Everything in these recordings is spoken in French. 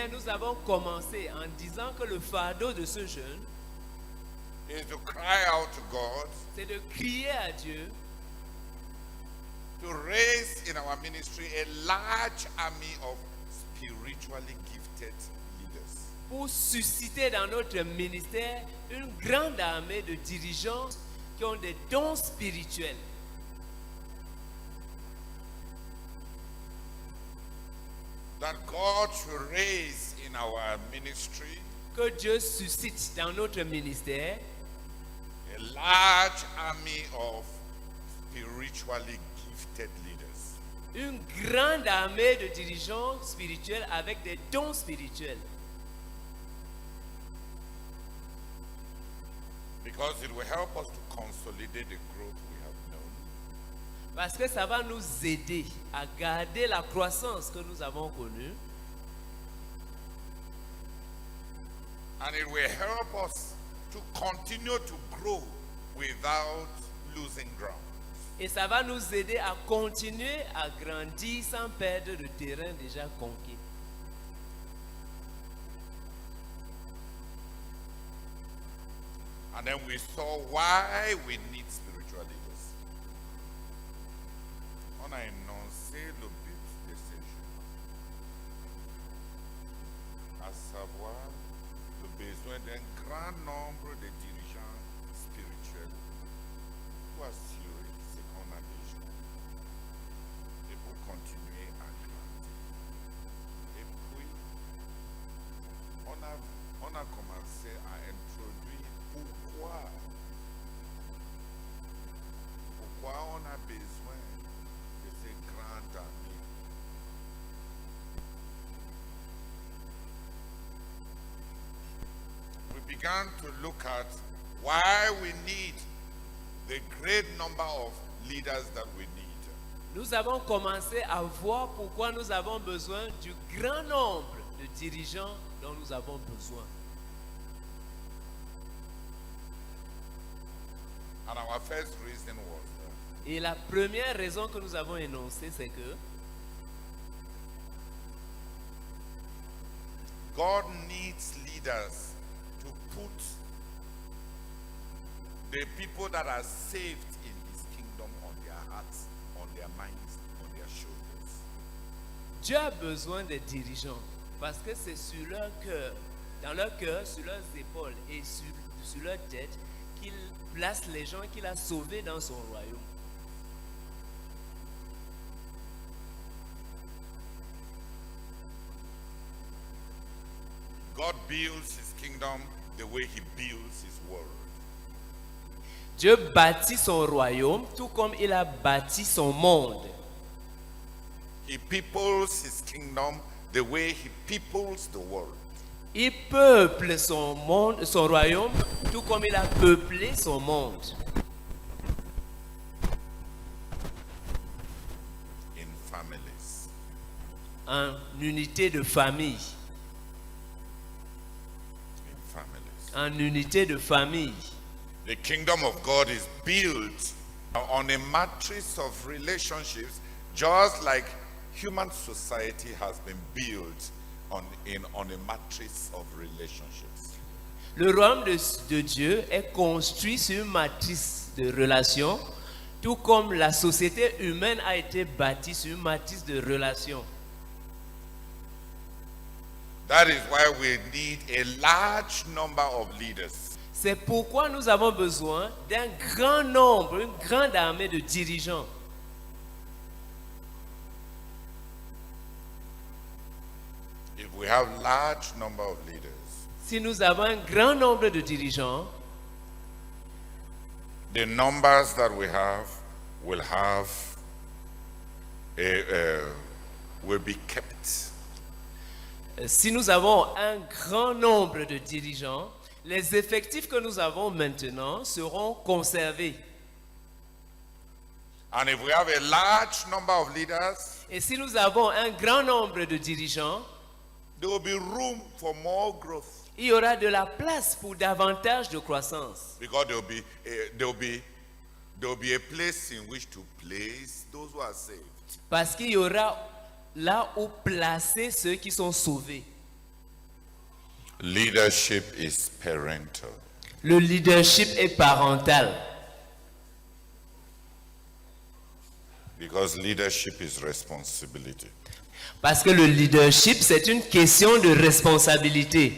bien, nous avons commencé en disant que le fardeau de ce jeûne, is to cry out to God c'est de crier à Dieu to raise in our ministry a large army of spiritually gifted leaders. pour susciter dans notre ministère une grande armée de dirigeants qui ont des dons spirituels. That God should raise in our ministry Que Dieu suscite dans notre ministère a large army of spiritually gifted leaders. une grande armée de dirigeants spirituels avec des dons spirituels. Because it will help us to consolidate the growth we have known. Parce que ça va nous aider à garder la croissance que nous avons connue. And it will help us to continue to grow without losing ground. Et ça va nous aider à continuer à grandir sans perdre le terrain déjà conquis. And then we saw why we need spiritual leaders. On a énoncé le but de ces jeux, à savoir le besoin d'un grand nombre de dirigeants spirituels pour assurer ce qu'on a déjà et pour continuer à grandir. Et puis, on a commencé à introduire pourquoi on a besoin de ces grandes armées. We began to look at why we need the great number of leaders that we need. Nous avons commencé à voir pourquoi nous avons besoin du grand nombre de dirigeants dont nous avons besoin. And our first reason was Et la première raison que nous avons énoncée, c'est que God needs leaders to put the people that are saved in his kingdom on their hearts, on their minds, on their shoulders. Dieu a besoin des dirigeants parce que c'est sur leur cœur, dans leur cœur, sur leurs épaules et sur leur tête qu'il place les gens qu'il a sauvés dans son royaume. God builds his kingdom the way he builds his world. Dieu bâtit son royaume tout comme il a bâti son monde. He peoples his kingdom the way he peoples the world. Il peuple son monde, son royaume tout comme il a peuplé son monde. In families. En unité de famille. In families. En unité de famille. The kingdom of God is built on a matrix of relationships, just like human society has been built on a matrix of relationships. Le royaume de Dieu est construit sur une matrice de relations, tout comme la société humaine a été bâtie sur une matrice de relations. That is why we need a large number of leaders. C'est pourquoi nous avons besoin d'un grand nombre, une grande armée de dirigeants. If we have large number of leaders, Si nous avons un grand nombre de dirigeants, the numbers that we have will be kept. Si nous avons un grand nombre de dirigeants, les effectifs que nous avons maintenant seront conservés. And if we have a large number of leaders, Et si nous avons un grand nombre de dirigeants, there will be room for more growth. il y aura de la place pour davantage de croissance. Because there will be a place in which to place those who are saved. Parce qu'il y aura là où placer ceux qui sont sauvés. Leadership is parental. Le leadership est parental. Because leadership is responsibility. Parce que le leadership, c'est une question de responsabilité.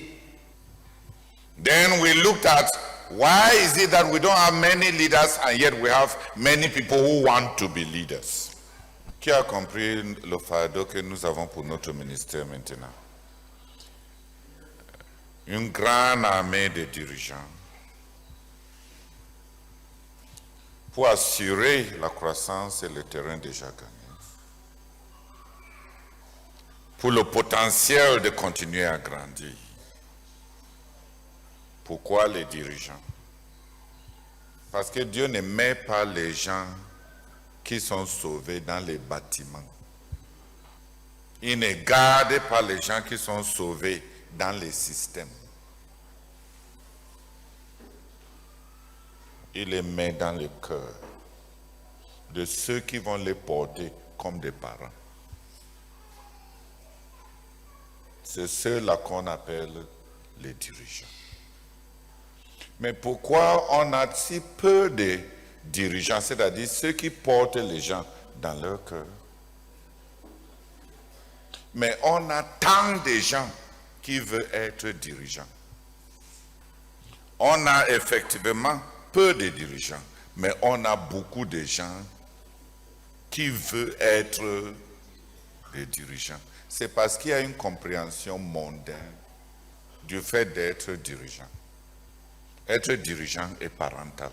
Then we looked at why is it that we don't have many leaders and yet we have many people who want to be leaders. Qui a compris le fardeau que nous avons pour notre ministère maintenant? Une grande armée de dirigeants pour assurer la croissance et le terrain déjà gagné. Pour le potentiel de continuer à grandir. Pourquoi les dirigeants? Parce que Dieu ne met pas les gens qui sont sauvés dans les bâtiments. Il ne garde pas les gens qui sont sauvés dans les systèmes. Il les met dans le cœur de ceux qui vont les porter comme des parents. C'est ceux-là qu'on appelle les dirigeants. Mais pourquoi on a si peu de dirigeants, c'est-à-dire ceux qui portent les gens dans leur cœur? Mais on a tant de gens qui veulent être dirigeants. On a effectivement peu de dirigeants, mais on a beaucoup de gens qui veulent être des dirigeants. C'est parce qu'il y a une compréhension mondaine du fait d'être dirigeant. Être dirigeant est parental.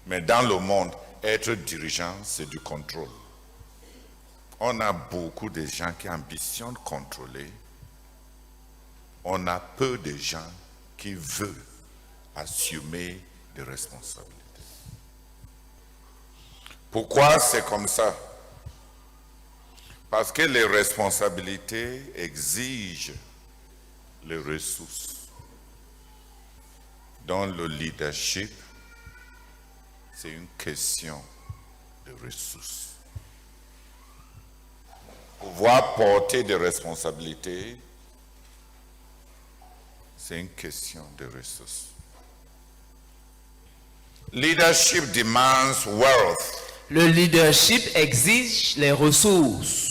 Mais dans le monde, être dirigeant, c'est du contrôle. On a beaucoup de gens qui ambitionnent contrôler. On a peu de gens qui veulent assumer des responsabilités. Pourquoi c'est comme ça? Parce que les responsabilités exigent les ressources. Dans le leadership, c'est une question de ressources. Pouvoir porter des responsabilités, c'est une question de ressources. Leadership demands wealth. Le leadership exige les ressources.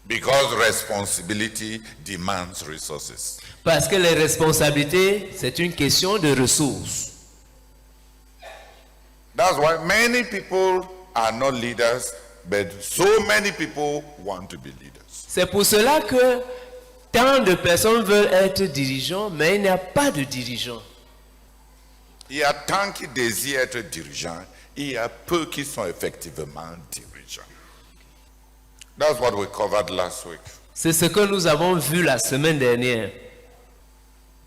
Because responsibility demands resources. Parce que les responsabilités, c'est une question de ressources. That's why many people are not leaders, but so many people want to be leaders. C'est pour cela que tant de personnes veulent être dirigeants, mais il n'y a pas de dirigeants. Il y a tant qui désirent être dirigeants, il y a peu qui sont effectivement dirigeants. That's what we covered last week. C'est ce que nous avons vu la semaine dernière.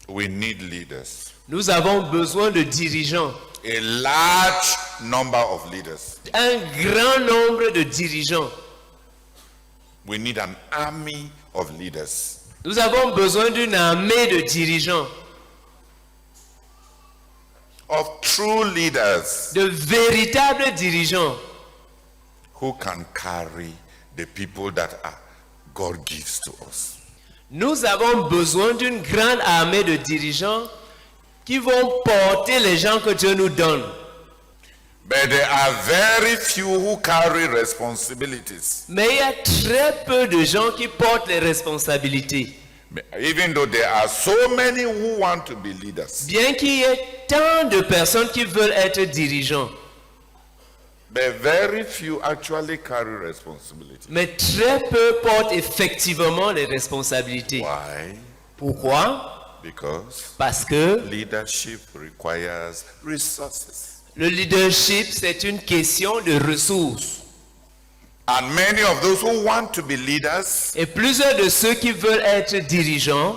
We need leaders. Nous avons besoin de dirigeants. A large number of leaders. Un grand nombre de dirigeants. We need an army of leaders. Nous avons besoin d'une armée de dirigeants. Of true leaders. De véritables dirigeants. Who can carry the people that God gives to us. Nous avons besoin d'une grande armée de dirigeants qui vont porter les gens que Dieu nous donne. But there are very few who carry responsibilities. Mais il y a très peu de gens qui portent les responsabilités. Even though there are so many who want to be leaders. Bien qu'il y ait tant de personnes qui veulent être dirigeants. But very few actually carry responsibility. Mais très peu portent effectivement les responsabilités. Why? Pourquoi? Because Parce que leadership requires resources. le leadership, c'est une question de ressources. And many of those who want to be leaders, Et plusieurs de ceux qui veulent être dirigeants,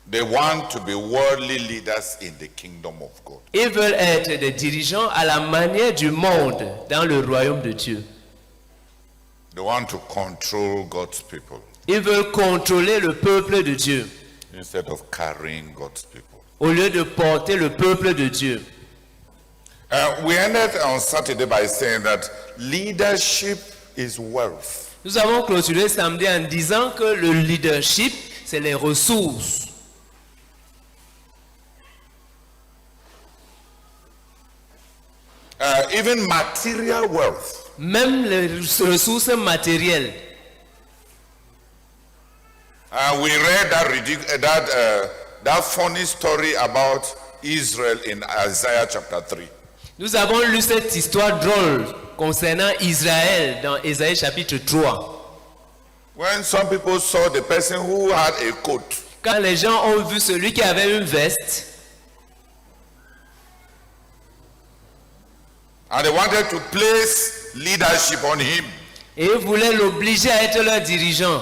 they want to be worldly leaders in the kingdom of God. ils veulent être des dirigeants à la manière du monde dans le royaume de Dieu. They want to control God's people Ils veulent contrôler le peuple de Dieu instead of carrying God's people. au lieu de porter le peuple de Dieu. We ended on Saturday by saying that leadership is wealth. Nous avons clôturé samedi en disant que le leadership, c'est les ressources. Even material wealth. Même les ressources matérielles. We read that funny story about Israel in Isaiah chapter 3. Nous avons lu cette histoire drôle concernant Israël dans Ésaïe chapitre 3. When some people saw the person who had a coat, Quand les gens ont vu celui qui avait une veste, and they wanted to place leadership on him, et ils voulaient l'obliger à être leur dirigeant,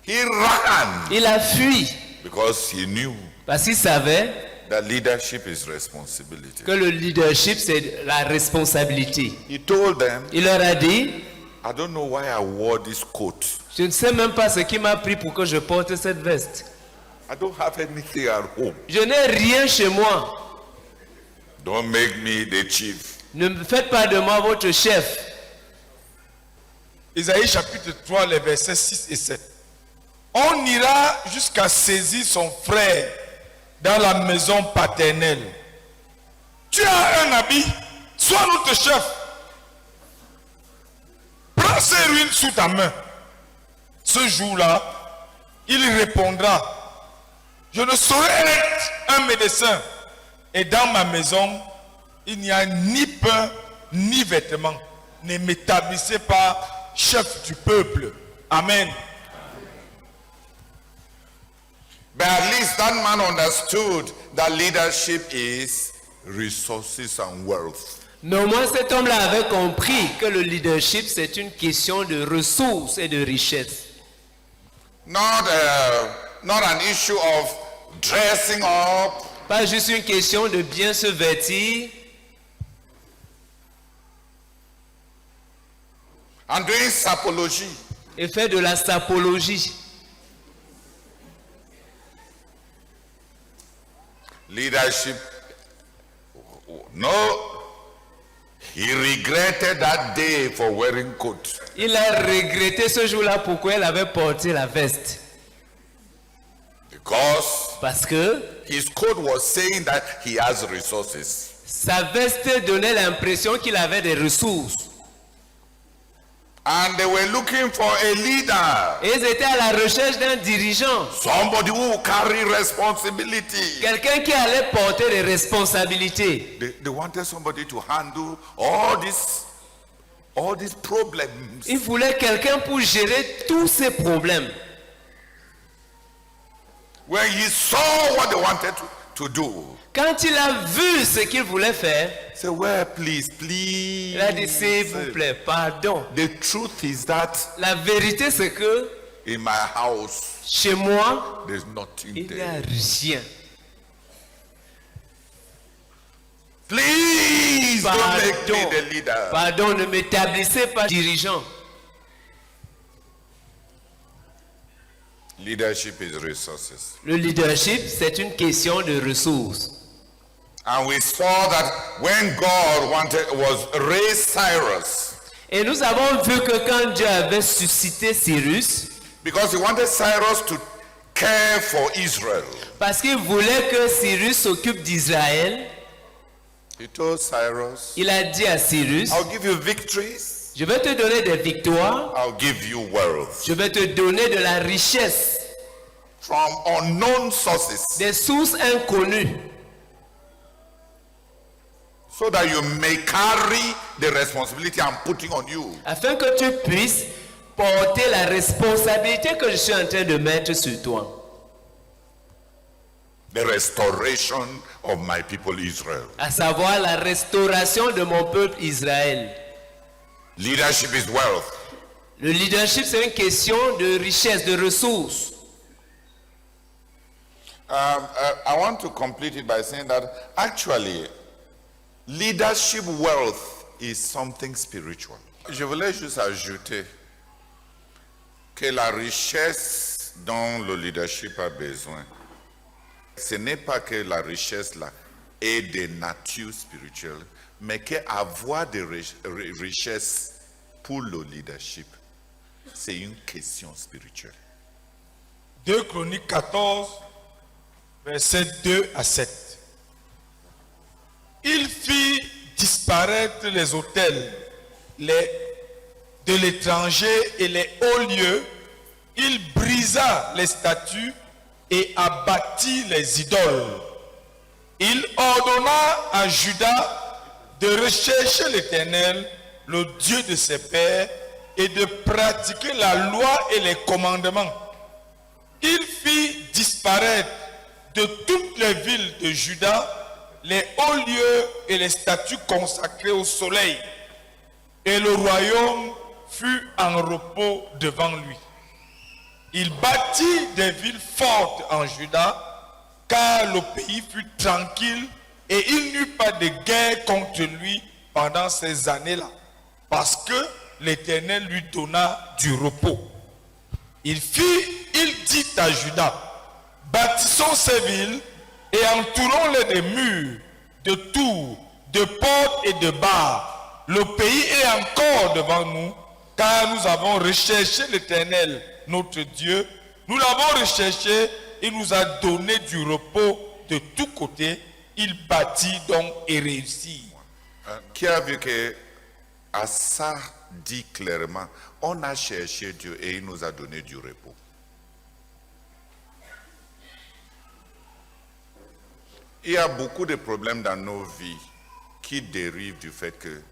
he ran il a fui because he knew parce qu'il savait that leadership is responsibility. que le leadership, c'est la responsabilité. He told them, Il leur a dit, I don't know why I wore this coat. je ne sais même pas ce qui m'a pris pour que je porte cette veste. I don't have anything at home. Je n'ai rien chez moi. Don't make me the chief. Ne me faites pas de moi votre chef. Isaïe chapitre 3, les versets 6 et 7. On ira jusqu'à saisir son frère dans la maison paternelle. Tu as un habit, sois notre chef. Prends ses ruines sous ta main. Ce jour-là, il répondra, je ne saurais être un médecin. Et dans ma maison, il n'y a ni pain, ni vêtements. Ne m'établissez pas chef du peuple. Amen. But at least that man understood that leadership is resources and wealth. Mais au moins cet homme-là avait compris que le leadership, c'est une question de ressources et de richesse. Not an issue of dressing up, Pas juste une question de bien se vêtir and doing sapology. et faire de la sapologie. Leadership, no, he regretted that day for wearing coat. Il a regretté ce jour-là pourquoi il avait porté la veste. Because Parce que his coat was saying that he has resources. sa veste donnait l'impression qu'il avait des ressources. And they were looking for a leader. Et ils étaient à la recherche d'un dirigeant. Somebody who will carry responsibility. Quelqu'un qui allait porter des responsabilités. They wanted somebody to handle all these problems. Il voulait quelqu'un pour gérer tous ces problèmes. When he saw what they wanted to do, Quand il a vu ce qu'il voulait faire, he said, well, please. il a dit, s'il vous plaît, pardon. The truth is that La vérité, c'est que in my house, chez moi, there's nothing il n'y a there. rien. Please don't make me the leader. Pardon, ne m'établissez pas dirigeant. Leadership is resources. Le leadership, c'est une question de ressources. And we saw that when God was raised Cyrus, Et nous avons vu que quand Dieu avait suscité Cyrus, because he wanted Cyrus to care for Israel, parce qu'il voulait que Cyrus s'occupe d'Israël, he told Cyrus, il a dit à Cyrus, I'll give you victories, je vais te donner des victoires, I'll give you wealth je vais te donner de la richesse, from unknown sources, des sources inconnues, so that you may carry the responsibility I'm putting on you. afin que tu puisses porter la responsabilité que je suis en train de mettre sur toi. The restoration of my people Israel. À savoir la restauration de mon peuple Israël. Leadership is wealth. Le leadership, c'est une question de richesse, de ressources. I want to complete it by saying that actually, leadership wealth is something spiritual. Je voulais juste ajouter que la richesse dont le leadership a besoin, ce n'est pas que la richesse là est de nature spirituelle, mais qu'avoir des richesses pour le leadership c'est une question spirituelle. 2 Chroniques 14, versets 2 à 7. Il fit disparaître les autels de l'étranger et les hauts lieux. Il brisa les statues et abattit les idoles. Il ordonna à Juda de rechercher l'Éternel, le Dieu de ses pères, et de pratiquer la loi et les commandements. Il fit disparaître de toutes les villes de Juda les hauts lieux et les statues consacrées au soleil, et le royaume fut en repos devant lui. Il bâtit des villes fortes en Juda, car le pays fut tranquille et il n'y eut pas de guerre contre lui pendant ces années-là, parce que l'Éternel lui donna du repos. Il dit à Juda, bâtissons ces villes et entourons-les des murs, de tours, de portes et de barres. Le pays est encore devant nous, car nous avons recherché l'Éternel, notre Dieu. Nous l'avons recherché, il nous a donné du repos de tous côtés. Il bâtit donc et réussit. Qui a vu que Asa dit clairement, on a cherché Dieu et il nous a donné du repos. Il y a beaucoup de problèmes dans nos vies qui dérivent du fait que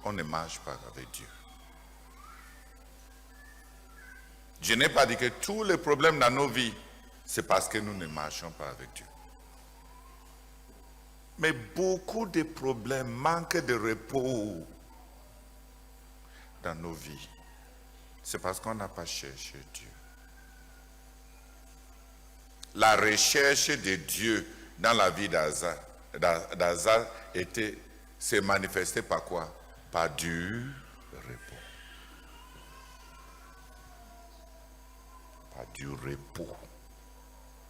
on ne marche pas avec Dieu. Je n'ai pas dit que tous les problèmes dans nos vies, c'est parce que nous ne marchons pas avec Dieu. Mais beaucoup de problèmes manquent de repos dans nos vies. C'est parce qu'on n'a pas cherché Dieu. La recherche de Dieu dans la vie d'Asa s'est manifestée par quoi? Par du repos. Par du repos.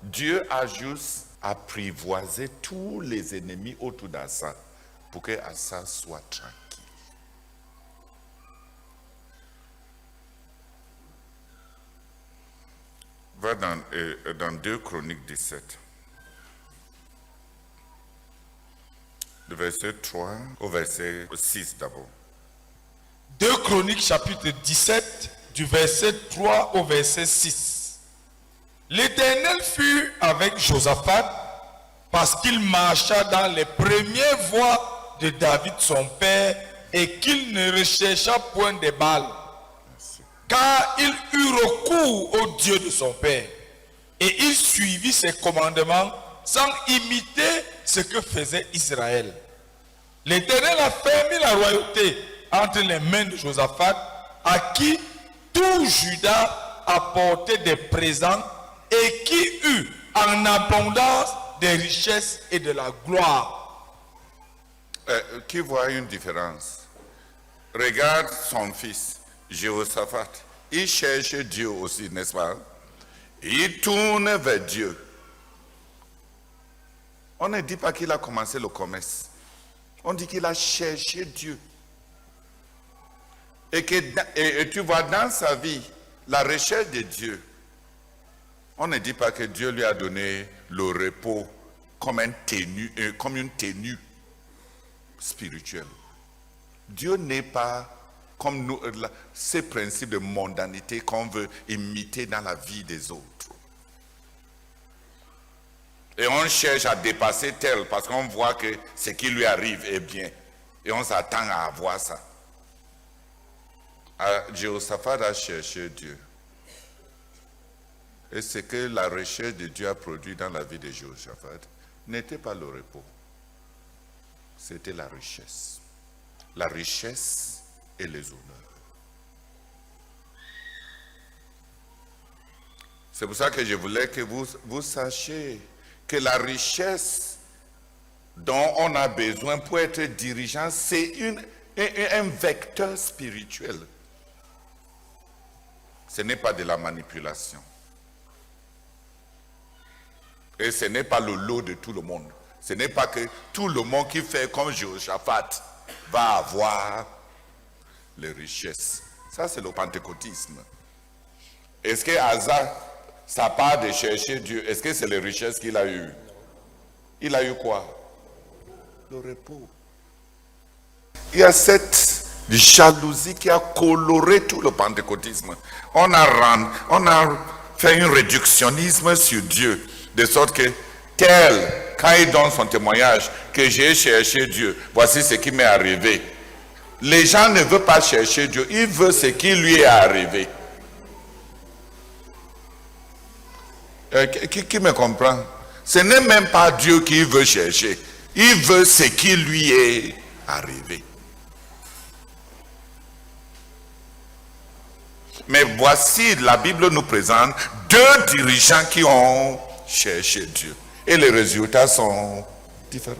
Dieu a juste apprivoisé tous les ennemis autour d'Asa pour que Asa soit tranquille. Va dans 2 Chroniques 17. Le verset 3 au verset 6 d'abord. 2 Chroniques chapitre 17 du verset 3 au verset 6. L'Éternel fut avec Josaphat parce qu'il marcha dans les premières voies de David son père et qu'il ne rechercha point des Baals. Car il eut recours au Dieu de son père et il suivit ses commandements sans imiter ce que faisait Israël. L'Éternel a fermé la royauté entre les mains de Josaphat, à qui tout Juda apportait des présents et qui eut en abondance des richesses et de la gloire. Qui voit une différence? Regarde son fils, Jéhoshaphat. Il cherche Dieu aussi, n'est-ce pas? Il tourne vers Dieu. On ne dit pas qu'il a commencé le commerce. On dit qu'il a cherché Dieu. Et tu vois dans sa vie la recherche de Dieu. On ne dit pas que Dieu lui a donné le repos comme une tenue spirituelle. Dieu n'est pas comme nous, ces principes de mondanité qu'on veut imiter dans la vie des autres. Et on cherche à dépasser tel parce qu'on voit que ce qui lui arrive est bien. Et on s'attend à avoir ça. Jéhoshaphat a cherché Dieu. Et ce que la recherche de Dieu a produit dans la vie de Jéhoshaphat n'était pas le repos. C'était la richesse. La richesse et les honneurs. C'est pour ça que je voulais que vous sachiez que la richesse dont on a besoin pour être dirigeant, c'est un vecteur spirituel. Ce n'est pas de la manipulation. Et ce n'est pas le lot de tout le monde. Ce n'est pas que tout le monde qui fait comme Jéhoshaphat va avoir les richesses. Ça, c'est le pentecôtisme. Est-ce que Asa, sa part de chercher Dieu, est-ce que c'est les richesses qu'il a eues? Il a eu quoi? Le repos. Il y a cette jalousie qui a coloré tout le pentecôtisme. On a fait un réductionnisme sur Dieu, de sorte que tel, quand il donne son témoignage, que j'ai cherché Dieu, voici ce qui m'est arrivé. Les gens ne veulent pas chercher Dieu, ils veulent ce qui lui est arrivé. Qui me comprend? Ce n'est même pas Dieu qui veut chercher, il veut ce qui lui est arrivé. Mais voici, la Bible nous présente deux dirigeants qui ont cherché Dieu. Et les résultats sont différents.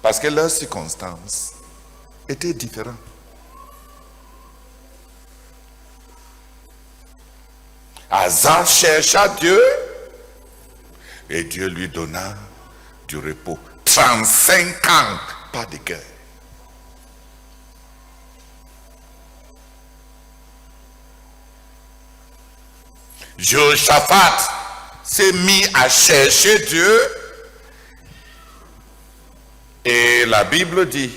Parce que leurs circonstances étaient différentes. Asa chercha Dieu et Dieu lui donna du repos. 35 ans, pas de guerre. Jehoshaphat s'est mis à chercher Dieu et la Bible dit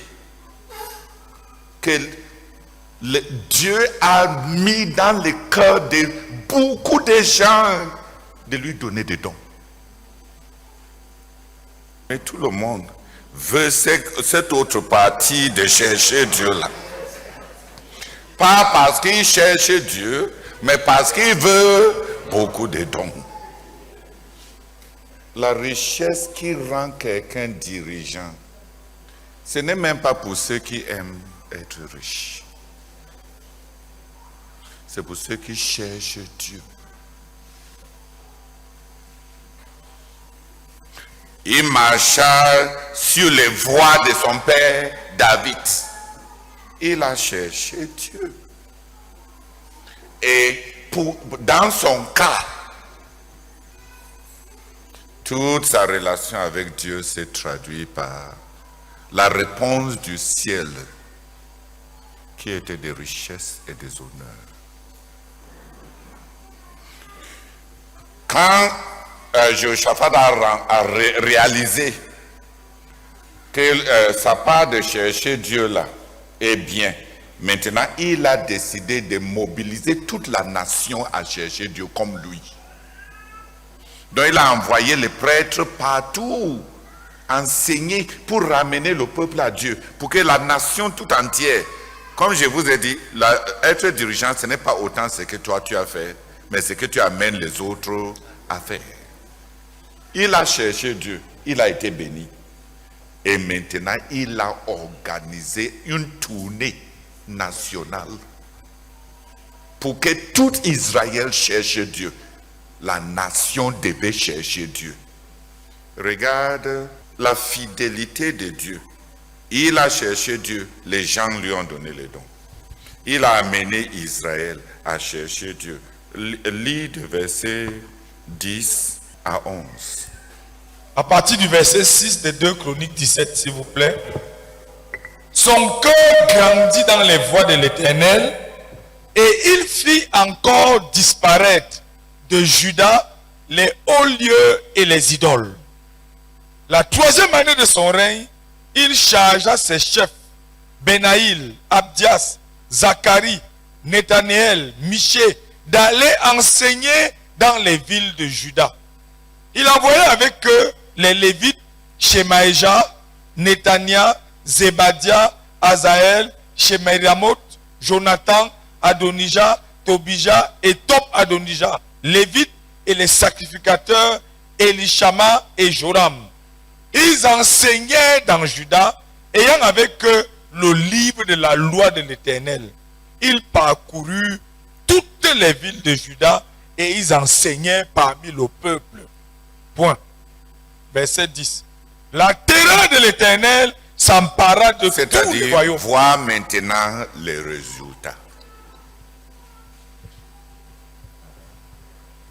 que Dieu a mis dans le cœur de beaucoup de gens de lui donner des dons. Mais tout le monde veut cette autre partie de chercher Dieu là. Pas parce qu'il cherche Dieu, mais parce qu'il veut beaucoup de dons. La richesse qui rend quelqu'un dirigeant, ce n'est même pas pour ceux qui aiment être riches. C'est pour ceux qui cherchent Dieu. Il marcha sur les voies de son père David. Il a cherché Dieu. Et dans son cas, toute sa relation avec Dieu s'est traduite par la réponse du ciel, qui était des richesses et des honneurs. Quand Jehoshaphat a réalisé que sa part de chercher Dieu là est bien, maintenant il a décidé de mobiliser toute la nation à chercher Dieu comme lui. Donc il a envoyé les prêtres partout enseigner pour ramener le peuple à Dieu, pour que la nation tout entière, comme je vous ai dit, être dirigeant ce n'est pas autant ce que toi tu as fait, mais ce que tu amènes les autres à faire. Il a cherché Dieu, il a été béni. Et maintenant, il a organisé une tournée nationale pour que tout Israël cherche Dieu. La nation devait chercher Dieu. Regarde la fidélité de Dieu. Il a cherché Dieu, les gens lui ont donné les dons. Il a amené Israël à chercher Dieu. Lis de verset 10 à 11. À partir du verset 6 de 2 Chroniques 17, s'il vous plaît. Son cœur grandit dans les voies de l'Éternel et il fit encore disparaître de Juda les hauts lieux et les idoles. La 3e année de son règne, il chargea ses chefs, Benaïl, Abdias, Zacharie, Nethanéel, Miché, d'aller enseigner dans les villes de Juda. Il envoyait avec eux les Lévites, Shemaïja, Netania, Zébadia, Azaël, Shemériamoth, Jonathan, Adonijah, Tobija et Top-Adonijah, Lévites et les sacrificateurs Elishama et Joram. Ils enseignaient dans Juda, ayant avec eux le livre de la loi de l'Éternel. Ils parcoururent toutes les villes de Juda et ils enseignaient parmi le peuple. Point. Verset 10. La terreur de l'Éternel s'empara de tout le royaume. Vois maintenant les résultats.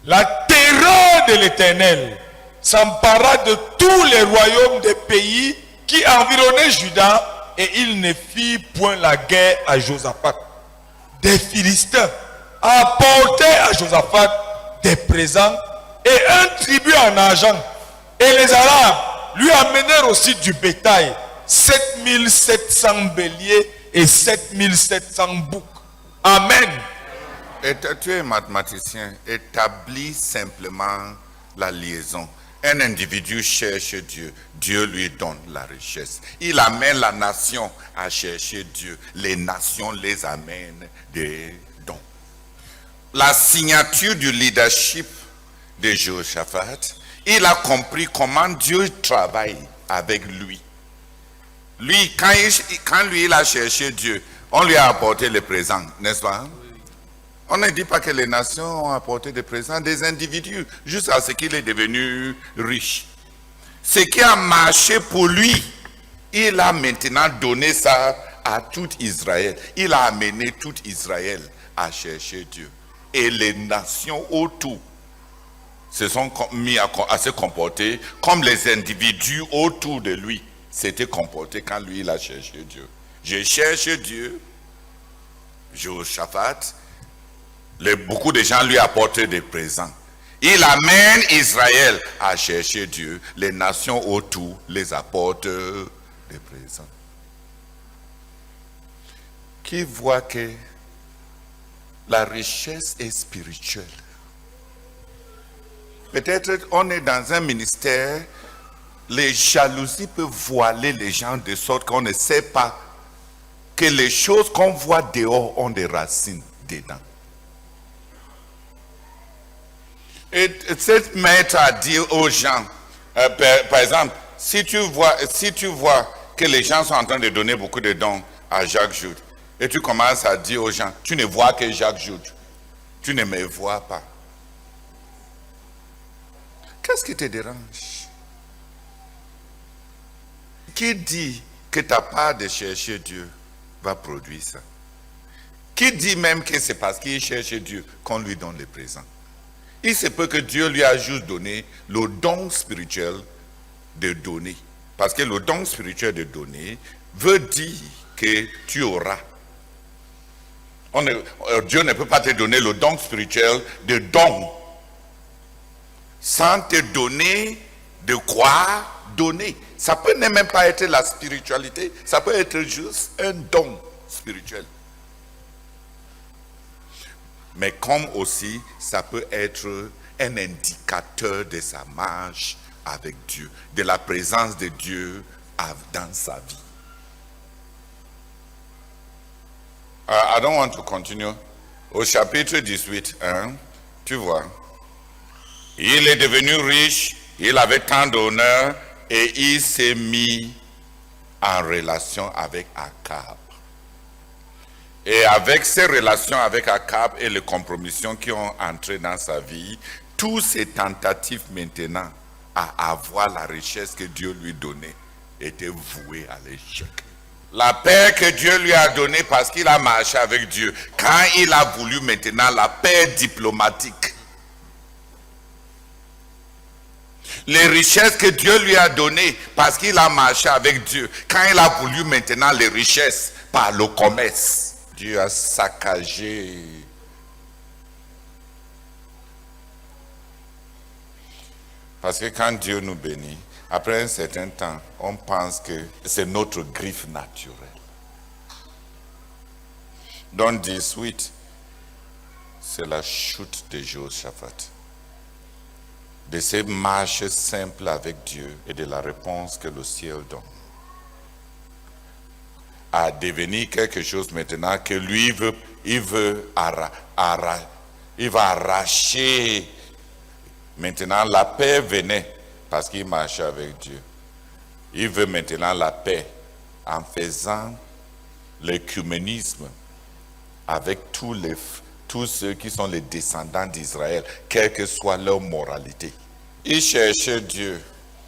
La terreur de l'Éternel s'empara de tous les royaumes des pays qui environnaient Juda et il ne fit point la guerre à Josaphat. Des Philistins apportaient à Josaphat présents et un tribut en argent. Et les Arabes lui amenèrent aussi du bétail, 7700 béliers et 7700 boucs. Amen. Et tu es mathématicien, établis simplement la liaison. Un individu cherche Dieu, Dieu lui donne la richesse. Il amène la nation à chercher Dieu, les nations les amènent des dons. La signature du leadership de Jéhoshaphat, il a compris comment Dieu travaille avec lui. Lui, quand lui il a cherché Dieu, on lui a apporté les présents, n'est-ce pas? On ne dit pas que les nations ont apporté des présents, des individus, jusqu'à ce qu'il est devenu riche. Ce qui a marché pour lui, il a maintenant donné ça à tout Israël. Il a amené tout Israël à chercher Dieu. Et les nations autour se sont mis à se comporter comme les individus autour de lui s'étaient comportés quand lui il a cherché Dieu. Je cherche Dieu, Jéhoshaphat. Beaucoup de gens lui apportent des présents. Il amène Israël à chercher Dieu. Les nations autour les apportent des présents. Qui voit que la richesse est spirituelle. Peut-être on est dans un ministère, les jalousies peuvent voiler les gens de sorte qu'on ne sait pas que les choses qu'on voit dehors ont des racines dedans. Et cette maître a dit aux gens, par exemple, si tu vois que les gens sont en train de donner beaucoup de dons à Jacques Jourde, et tu commences à dire aux gens, tu ne vois que Jacques Jourde, tu ne me vois pas. Qu'est-ce qui te dérange? Qui dit que ta part de chercher Dieu va produire ça? Qui dit même que c'est parce qu'il cherche Dieu qu'on lui donne les présents? Il se peut que Dieu lui a juste donné le don spirituel de donner. Parce que le don spirituel de donner veut dire que tu auras. Dieu ne peut pas te donner le don spirituel de don sans te donner de quoi donner. Ça peut ne même pas être la spiritualité, ça peut être juste un don spirituel. Mais comme aussi, ça peut être un indicateur de sa marche avec Dieu, de la présence de Dieu dans sa vie. I don't want to continue. Au chapitre 18, hein, tu vois, il est devenu riche, il avait tant d'honneur et il s'est mis en relation avec Akab. Et avec ces relations avec Akab et les compromissions qui ont entré dans sa vie, toutes ces tentatives maintenant à avoir la richesse que Dieu lui donnait étaient vouées à l'échec. La paix que Dieu lui a donnée parce qu'il a marché avec Dieu, quand il a voulu maintenant la paix diplomatique, les richesses que Dieu lui a données parce qu'il a marché avec Dieu, quand il a voulu maintenant les richesses par le commerce, Dieu a saccagé. Parce que quand Dieu nous bénit, après un certain temps, on pense que c'est notre griffe naturelle. Dans 18, c'est la chute de Jéhoshaphat. De ces marches simples avec Dieu et de la réponse que le ciel donne. À devenir quelque chose maintenant que lui il va arracher. Maintenant la paix venait parce qu'il marchait avec Dieu. Il veut maintenant la paix en faisant l'écuménisme avec tous ceux qui sont les descendants d'Israël, quelle que soit leur moralité. Il cherchait Dieu.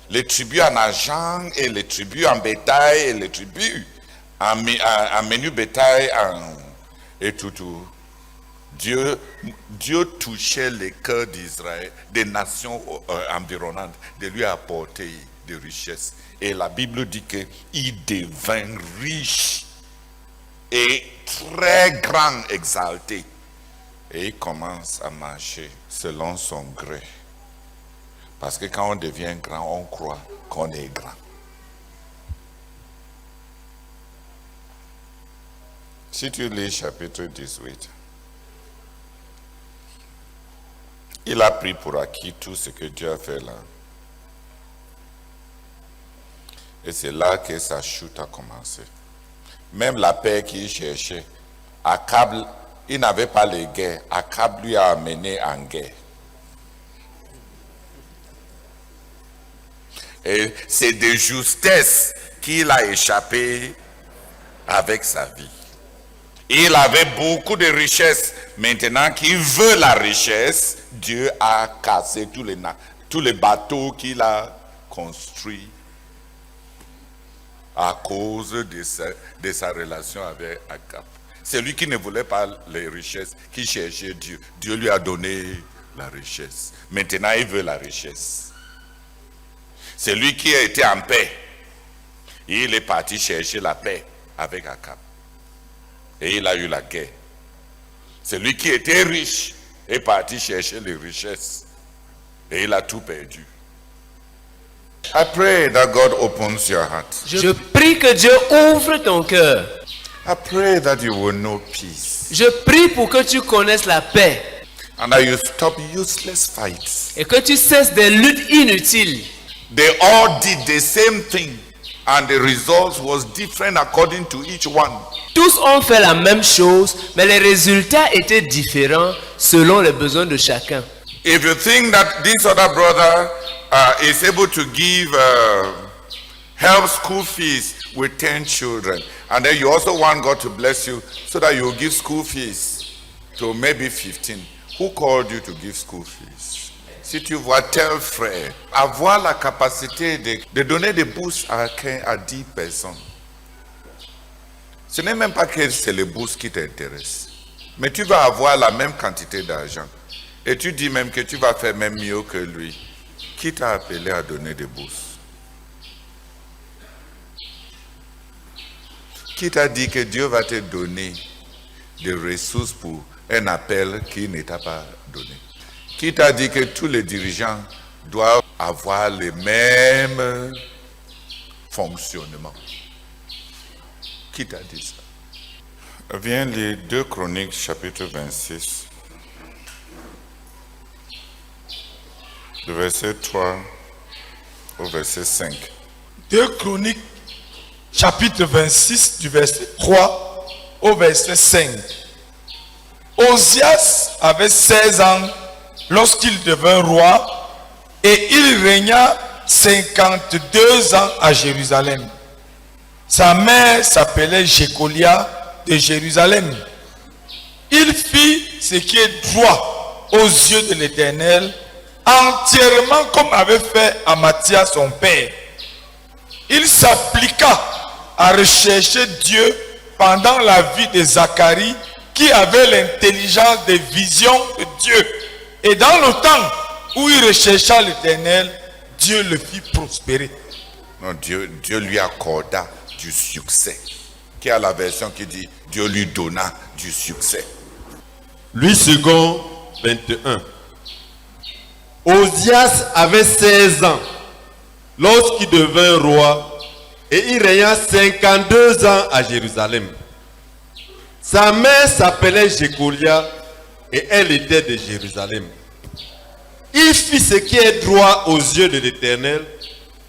Les tribus en argent et les tribus en bétail et les tribus en menu bétail et tout. Dieu touchait les cœurs d'Israël, des nations environnantes, de lui apporter des richesses. Et la Bible dit qu'il devint riche et très grand, exalté. Et il commence à marcher selon son gré. Parce que quand on devient grand, on croit qu'on est grand. Si tu lis chapitre 18, il a pris pour acquis tout ce que Dieu a fait là. Et c'est là que sa chute a commencé. Même la paix qu'il cherchait, Akab, il n'avait pas les guerres. Akab lui a amené en guerre. Et c'est de justesse qu'il a échappé avec sa vie. Il avait beaucoup de richesses. Maintenant qu'il veut la richesse, Dieu a cassé tous les bateaux qu'il a construits à cause de sa relation avec Akab. C'est lui qui ne voulait pas les richesses, qui cherchait Dieu. Dieu lui a donné la richesse. Maintenant, il veut la richesse. C'est lui qui a été en paix. Il est parti chercher la paix avec Akab. Et il a eu la guerre. C'est lui qui était riche est parti chercher les richesses. Et il a tout perdu. I pray that God opens your heart. Je prie que Dieu ouvre ton cœur. I pray that you will know peace. Je prie pour que tu connaisses la paix. And that you stop useless fights. Et que tu cesses des luttes inutiles. They all did the same thing. And the result was different according to each one. Tous ont fait la même chose, mais les résultats étaient différents selon les besoins de chacun. If you think that this other brother is able to give help school fees with 10 children, and then you also want God to bless you so that you will give school fees to maybe 15, who called you to give school fees? Si tu vois tel frère avoir la capacité de donner des bourses à 10 personnes, ce n'est même pas que c'est les bourses qui t'intéressent, mais tu vas avoir la même quantité d'argent. Et tu dis même que tu vas faire même mieux que lui. Qui t'a appelé à donner des bourses? Qui t'a dit que Dieu va te donner des ressources pour un appel qui ne t'a pas donné? Qui t'a dit que tous les dirigeants doivent avoir les mêmes fonctionnements? Qui t'a dit ça? Viens lire 2 Chroniques chapitre 26. Du verset 3 au verset 5. 2 Chroniques, chapitre 26, du verset 3 au verset 5. Osias avait 16 ans lorsqu'il devint roi et il régna 52 ans à Jérusalem. Sa mère s'appelait Jécolia de Jérusalem. Il fit ce qui est droit aux yeux de l'Éternel, entièrement comme avait fait Amathia son père. Il s'appliqua à rechercher Dieu pendant la vie de Zacharie, qui avait l'intelligence des visions de Dieu. Et dans le temps où il rechercha l'Éternel, Dieu le fit prospérer. Non, Dieu lui accorda du succès. Qui a la version qui dit Dieu lui donna du succès. Louis II, 21. Osias avait 16 ans lorsqu'il devint roi et il régna 52 ans à Jérusalem. Sa mère s'appelait Jécolia et elle était de Jérusalem. Il fit ce qui est droit aux yeux de l'Éternel,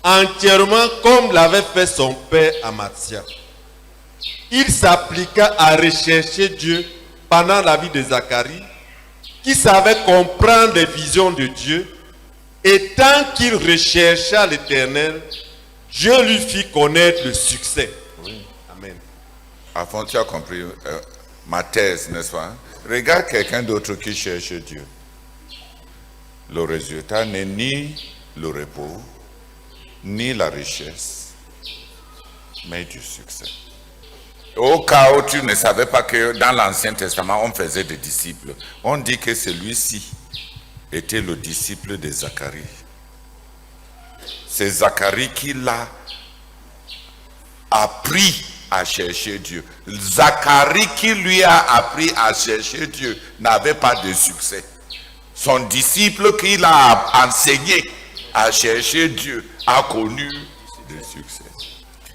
entièrement comme l'avait fait son père Amathia. Il s'appliqua à rechercher Dieu pendant la vie de Zacharie, qui savait comprendre les visions de Dieu, et tant qu'il rechercha l'Éternel, Dieu lui fit connaître le succès. Oui. Amen. Avant, tu as compris ma thèse, n'est-ce pas? Regarde quelqu'un d'autre qui cherche Dieu. Le résultat n'est ni le repos, ni la richesse, mais du succès. Au cas où tu ne savais pas que dans l'Ancien Testament, on faisait des disciples, on dit que celui-ci était le disciple de Zacharie. C'est Zacharie qui l'a appris à chercher Dieu. Zacharie qui lui a appris à chercher Dieu n'avait pas de succès. Son disciple qui l'a enseigné à chercher Dieu a connu du succès.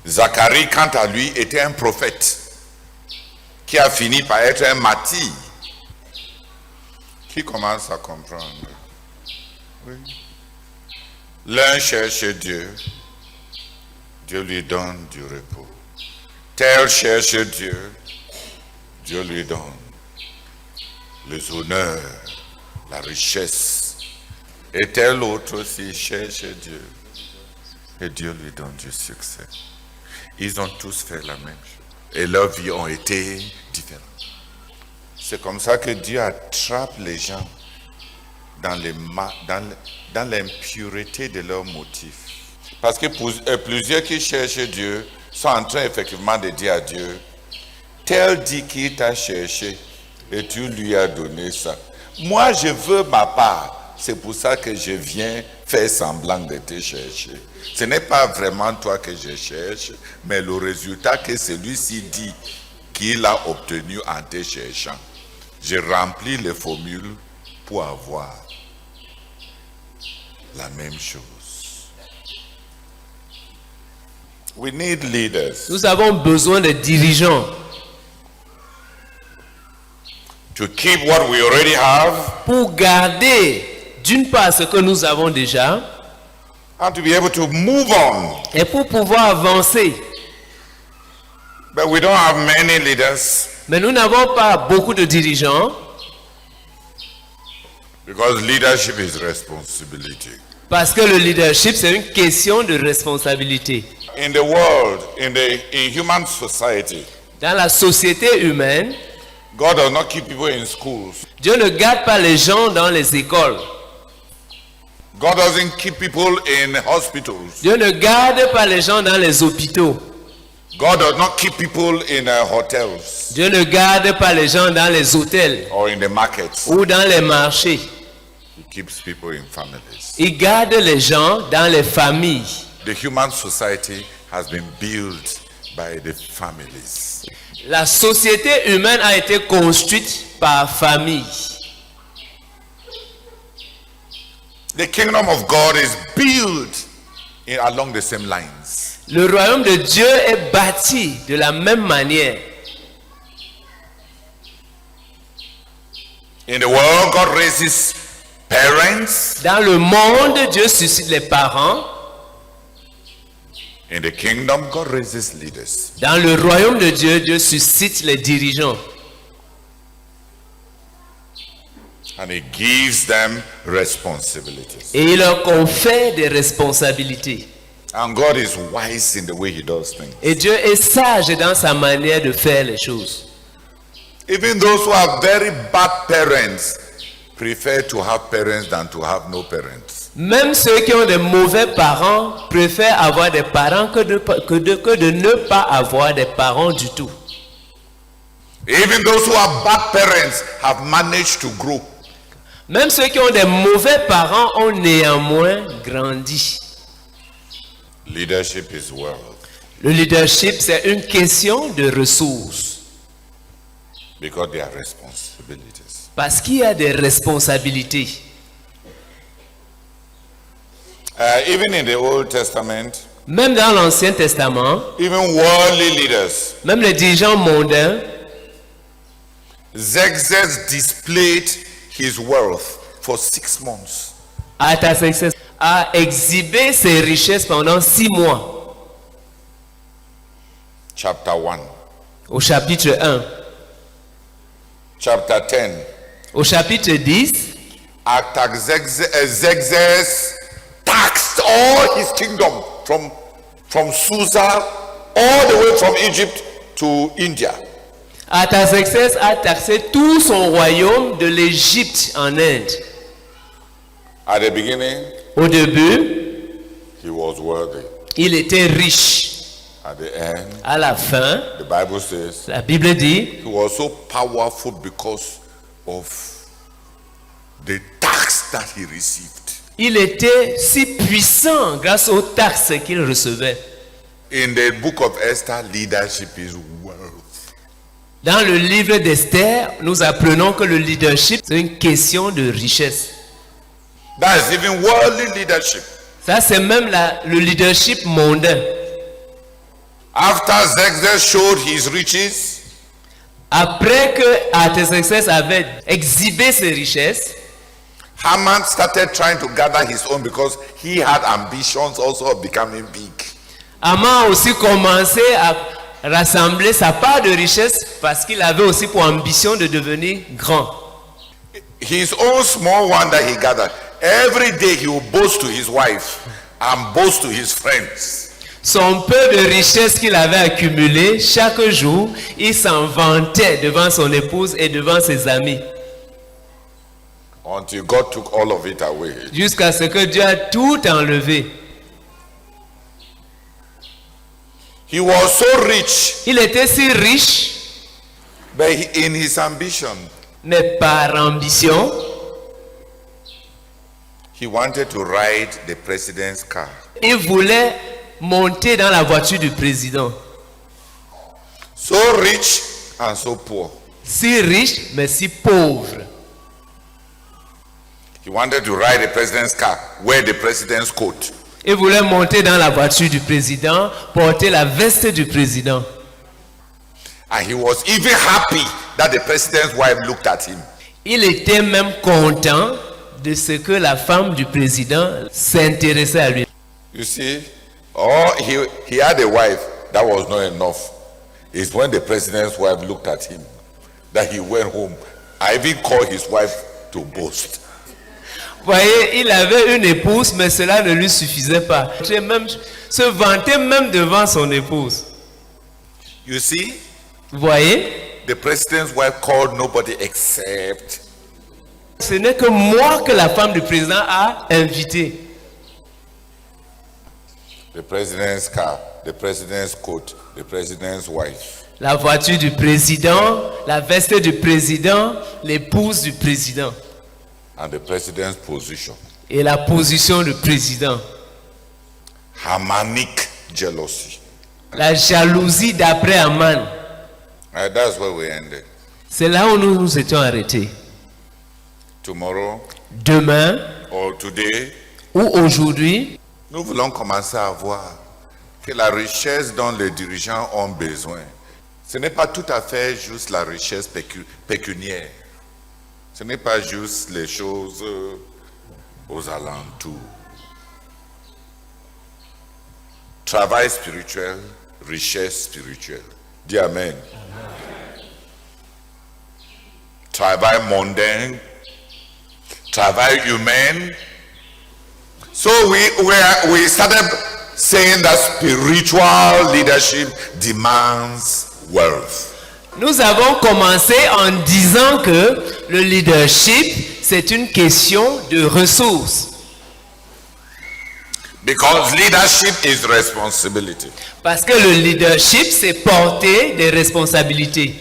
Zacharie, quant à lui, était un prophète qui a fini par être un martyr. Qui commence à comprendre? Oui. L'un cherche Dieu, Dieu lui donne du repos. Tel cherche Dieu, Dieu lui donne les honneurs, la richesse. Et tel autre aussi cherche Dieu, et Dieu lui donne du succès. Ils ont tous fait la même chose. Et leurs vies ont été différentes. C'est comme ça que Dieu attrape les gens dans l'impureté de leurs motifs. Parce que plusieurs qui cherchent Dieu sont en train effectivement de dire à Dieu, tel dit qu'il t'a cherché et tu lui as donné ça. Moi je veux ma part, c'est pour ça que je viens faire semblant de te chercher. Ce n'est pas vraiment toi que je cherche, mais le résultat que celui-ci dit qu'il a obtenu en te cherchant. Je remplis les formules pour avoir la même chose. We need leaders Nous avons besoin de dirigeants to keep what we already have pour garder d'une part ce que nous avons déjà and to be able to move on. et pour pouvoir avancer. But we don't have many leaders Mais nous n'avons pas beaucoup de dirigeants because leadership is responsibility. parce que le leadership c'est une question de responsabilité. In the world, in human society, Dans la société humaine, God does not keep people in schools. Dieu ne garde pas les gens dans les écoles. God doesn't keep people in hospitals. Dieu ne garde pas les gens dans les hôpitaux. God does not keep people in hotels Dieu ne garde pas les gens dans les hôtels or in the markets. ou dans les marchés. He keeps people in families. Il garde les gens dans les familles. The human society has been built by the families. La société humaine a été construite par famille. The kingdom of God is built along the same lines. Le royaume de Dieu est bâti de la même manière. In the world, God raises parents. Dans le monde, Dieu suscite les parents. In the kingdom, God raises leaders. Dans le royaume de Dieu, Dieu suscite les dirigeants. And He gives them responsibilities. Et il leur confère des responsabilités. And God is wise in the way He does things. Et Dieu est sage dans sa manière de faire les choses. Even those who have very bad parents prefer to have parents than to have no parents. Même ceux qui ont des mauvais parents préfèrent avoir des parents que de ne pas avoir des parents du tout. Even those who have bad parents have managed to grow. Même ceux qui ont des mauvais parents ont néanmoins grandi. Leadership is world Le leadership, c'est une question de ressources. because there are responsibilities. Parce qu'il y a des responsabilités. Even in the Old Testament, Même dans l'Ancien Testament, even worldly leaders, même les dirigeants mondains, Xerxes displayed his wealth for 6 months. Artaxerxès a exhibé ses richesses pendant 6 mois. Chapter 1. Au chapitre 1. Chapter 10. Au chapitre 10, Xerxes taxed all his kingdom from Susa all the way from Egypt to India. Artaxerxès a taxé tout son royaume de l'Égypte en Inde. At the beginning, Au début, he was worthy. il était riche. At the end, À la fin, the Bible says la Bible dit, he was so powerful because of the tax that he received. il était si puissant grâce aux taxes qu'il recevait. In the book of Esther, leadership is wealth. Dans le livre d'Esther, nous apprenons que le leadership, c'est une question de richesse. That's even worldly leadership. Ça, c'est même le leadership mondain. After Xerxes showed his riches, Après que Artaxerxès avait exhibé ses richesses, Haman started trying to gather his own because he had ambitions also of becoming big. Haman a aussi commencé à rassembler sa part de richesse parce qu'il avait aussi pour ambition de devenir grand. His own small one that he gathered, every day he would boast to his wife and boast to his friends. Son peu de richesse qu'il avait accumulé, chaque jour, il s'en vantait devant son épouse et devant ses amis. Until God took all of it away. Jusqu'à ce que Dieu a tout enlevé. He was so rich, Il était si riche, but in his ambition, mais par ambition, he wanted to ride the president's car. il voulait monter dans la voiture du président. So rich and so poor. Si riche, mais si pauvre. He wanted to ride the president's car, wear the president's coat. Il voulait monter dans la voiture du président, porter la veste du président. And he was even happy that the president's wife looked at him. Il était même content de ce que la femme du président s'intéressait à lui. You see, he had a wife, that was not enough. It's when the president's wife looked at him that he went home. I even called his wife to boast. Vous voyez, il avait une épouse, mais cela ne lui suffisait pas. Il même se vantait même devant son épouse. You see, Vous voyez, the president's wife called nobody except. ce n'est que moi que la femme du président a invité. The president's car, the president's coat, the president's wife. La voiture du président, la veste du président, l'épouse du président And the president's position. et la position du président. Hamanic jealousy. La jalousie d'après Haman. That's where we ended. C'est là où nous nous étions arrêtés. Tomorrow Demain or today, ou aujourd'hui, nous voulons commencer à voir que la richesse dont les dirigeants ont besoin, ce n'est pas tout à fait juste la richesse pécuniaire. Ce n'est pas juste les choses aux alentours. Travail spirituel, richesse spirituelle. Dis Amen. Travail mondain, travail humain. So we started saying that spiritual leadership demands wealth. nous avons commencé en disant que le leadership, c'est une question de ressources. Because leadership is responsibility. Parce que le leadership, c'est porter des responsabilités.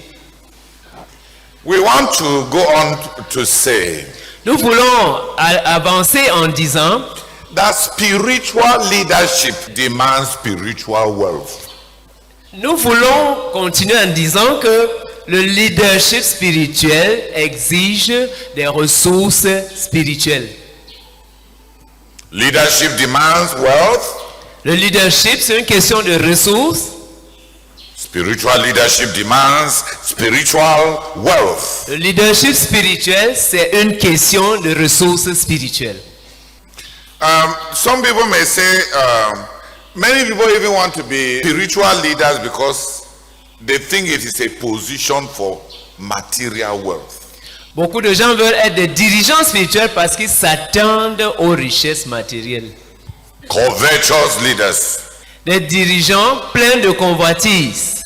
We want to go on to say Nous voulons avancer en disant that spiritual leadership demands spiritual wealth. nous voulons continuer en disant que le leadership spirituel exige des ressources spirituelles. Leadership demands wealth. Le leadership, c'est une question de ressources. Spiritual leadership demands spiritual wealth. Le leadership spirituel, c'est une question de ressources spirituelles. Some people may say, many people even want to be spiritual leaders because they think it is a position for material wealth. Beaucoup de gens veulent être des dirigeants spirituels parce qu'ils s'attendent aux richesses matérielles. Covetous leaders. Des dirigeants pleins de convoitises.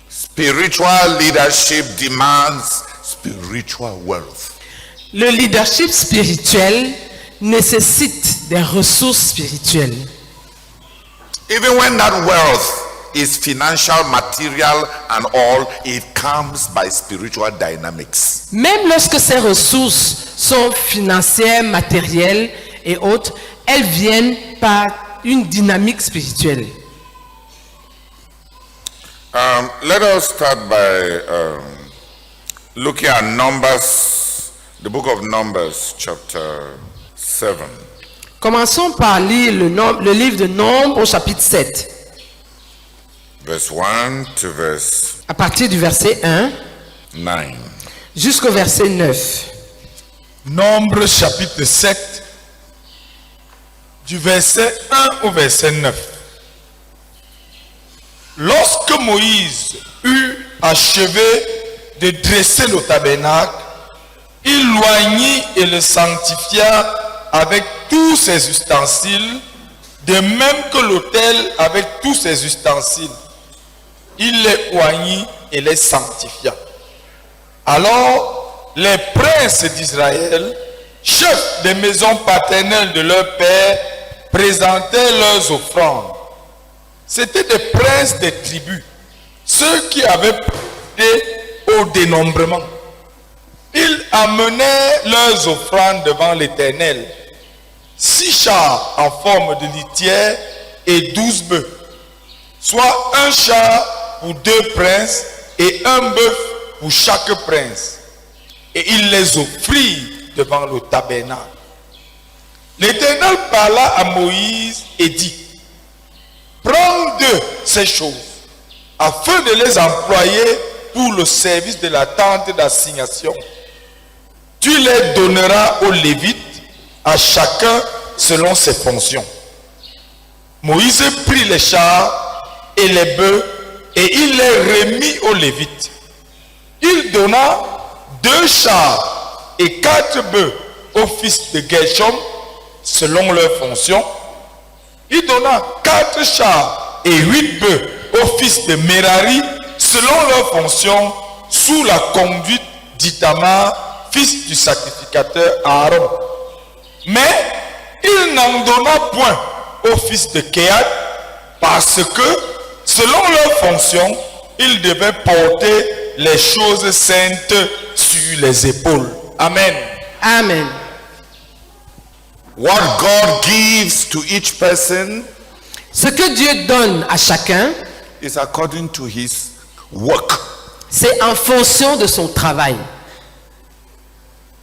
Spiritual leadership demands spiritual wealth. Le leadership spirituel nécessite des ressources spirituelles. Even when that wealth is financial, material, and all, it comes by spiritual dynamics. Même lorsque ces ressources sont financières, matérielles et autres, elles viennent par une dynamique spirituelle. Let us start by looking at Numbers, the book of Numbers, chapter 7. Commençons par lire le livre de Nombres au chapitre 7. Verse 1 to verse À partir du verset 1 9. jusqu'au verset 9. Nombre chapitre 7, du verset 1 au verset 9. Lorsque Moïse eut achevé de dresser le tabernacle, il l'oignit et le sanctifia avec tous ses ustensiles, de même que l'autel avec tous ses ustensiles. Il les oignit et les sanctifia. Alors, les princes d'Israël, chefs des maisons paternelles de leur père, présentaient leurs offrandes. C'étaient des princes des tribus, ceux qui avaient procédé au dénombrement. Ils amenaient leurs offrandes devant l'Éternel. 6 chars en forme de litière et 12 bœufs, soit un char pour 2 princes et un bœuf pour chaque prince. Et il les offrit devant le tabernacle. L'Éternel parla à Moïse et dit: prends de ces choses afin de les employer pour le service de la tente d'assignation. Tu les donneras aux Lévites, à chacun selon ses fonctions. Moïse prit les chars et les bœufs et il les remit aux Lévites. Il donna 2 chars et 4 bœufs aux fils de Gershom selon leurs fonctions. Il donna 4 chars et 8 bœufs aux fils de Merari selon leurs fonctions, sous la conduite d'Ithamar, fils du sacrificateur Aaron. Mais il n'en donna point aux fils de Kehat, parce que selon leurs fonctions, ils devaient porter les choses saintes sur les épaules. Amen. Amen. What God gives to each person Ce que Dieu donne à chacun, is according to his work. c'est en fonction de son travail.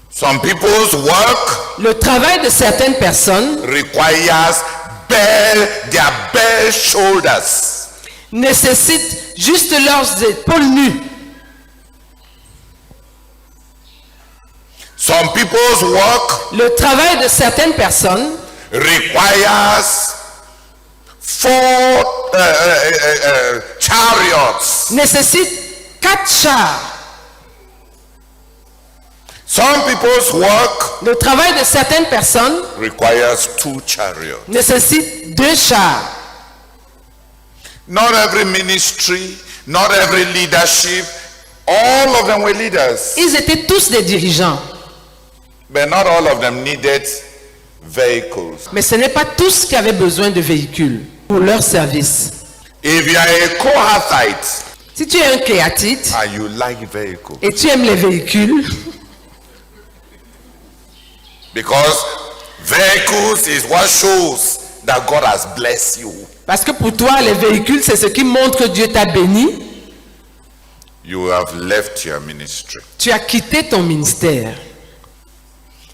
Some people's work Le travail de certaines personnes requires their bare shoulders. nécessite juste leurs épaules nues. Some people's work Le travail de certaines personnes requires 4 chariots. nécessite 4 chars. Some people's work Le travail de certaines personnes requires 2 chariots. nécessite 2 chars. Not every ministry, not every leadership, all of them were leaders. Ils étaient tous des dirigeants. But not all of them needed vehicles. Mais ce n'est pas tous qui avaient besoin de véhicules pour leur service. If you are a Kohathite Si tu es un Kéatite and you like vehicles, et tu aimes les véhicules, because vehicles is what shows that God has blessed you. parce que pour toi, les véhicules, c'est ce qui montre que Dieu t'a béni, You have left your ministry. tu as quitté ton ministère.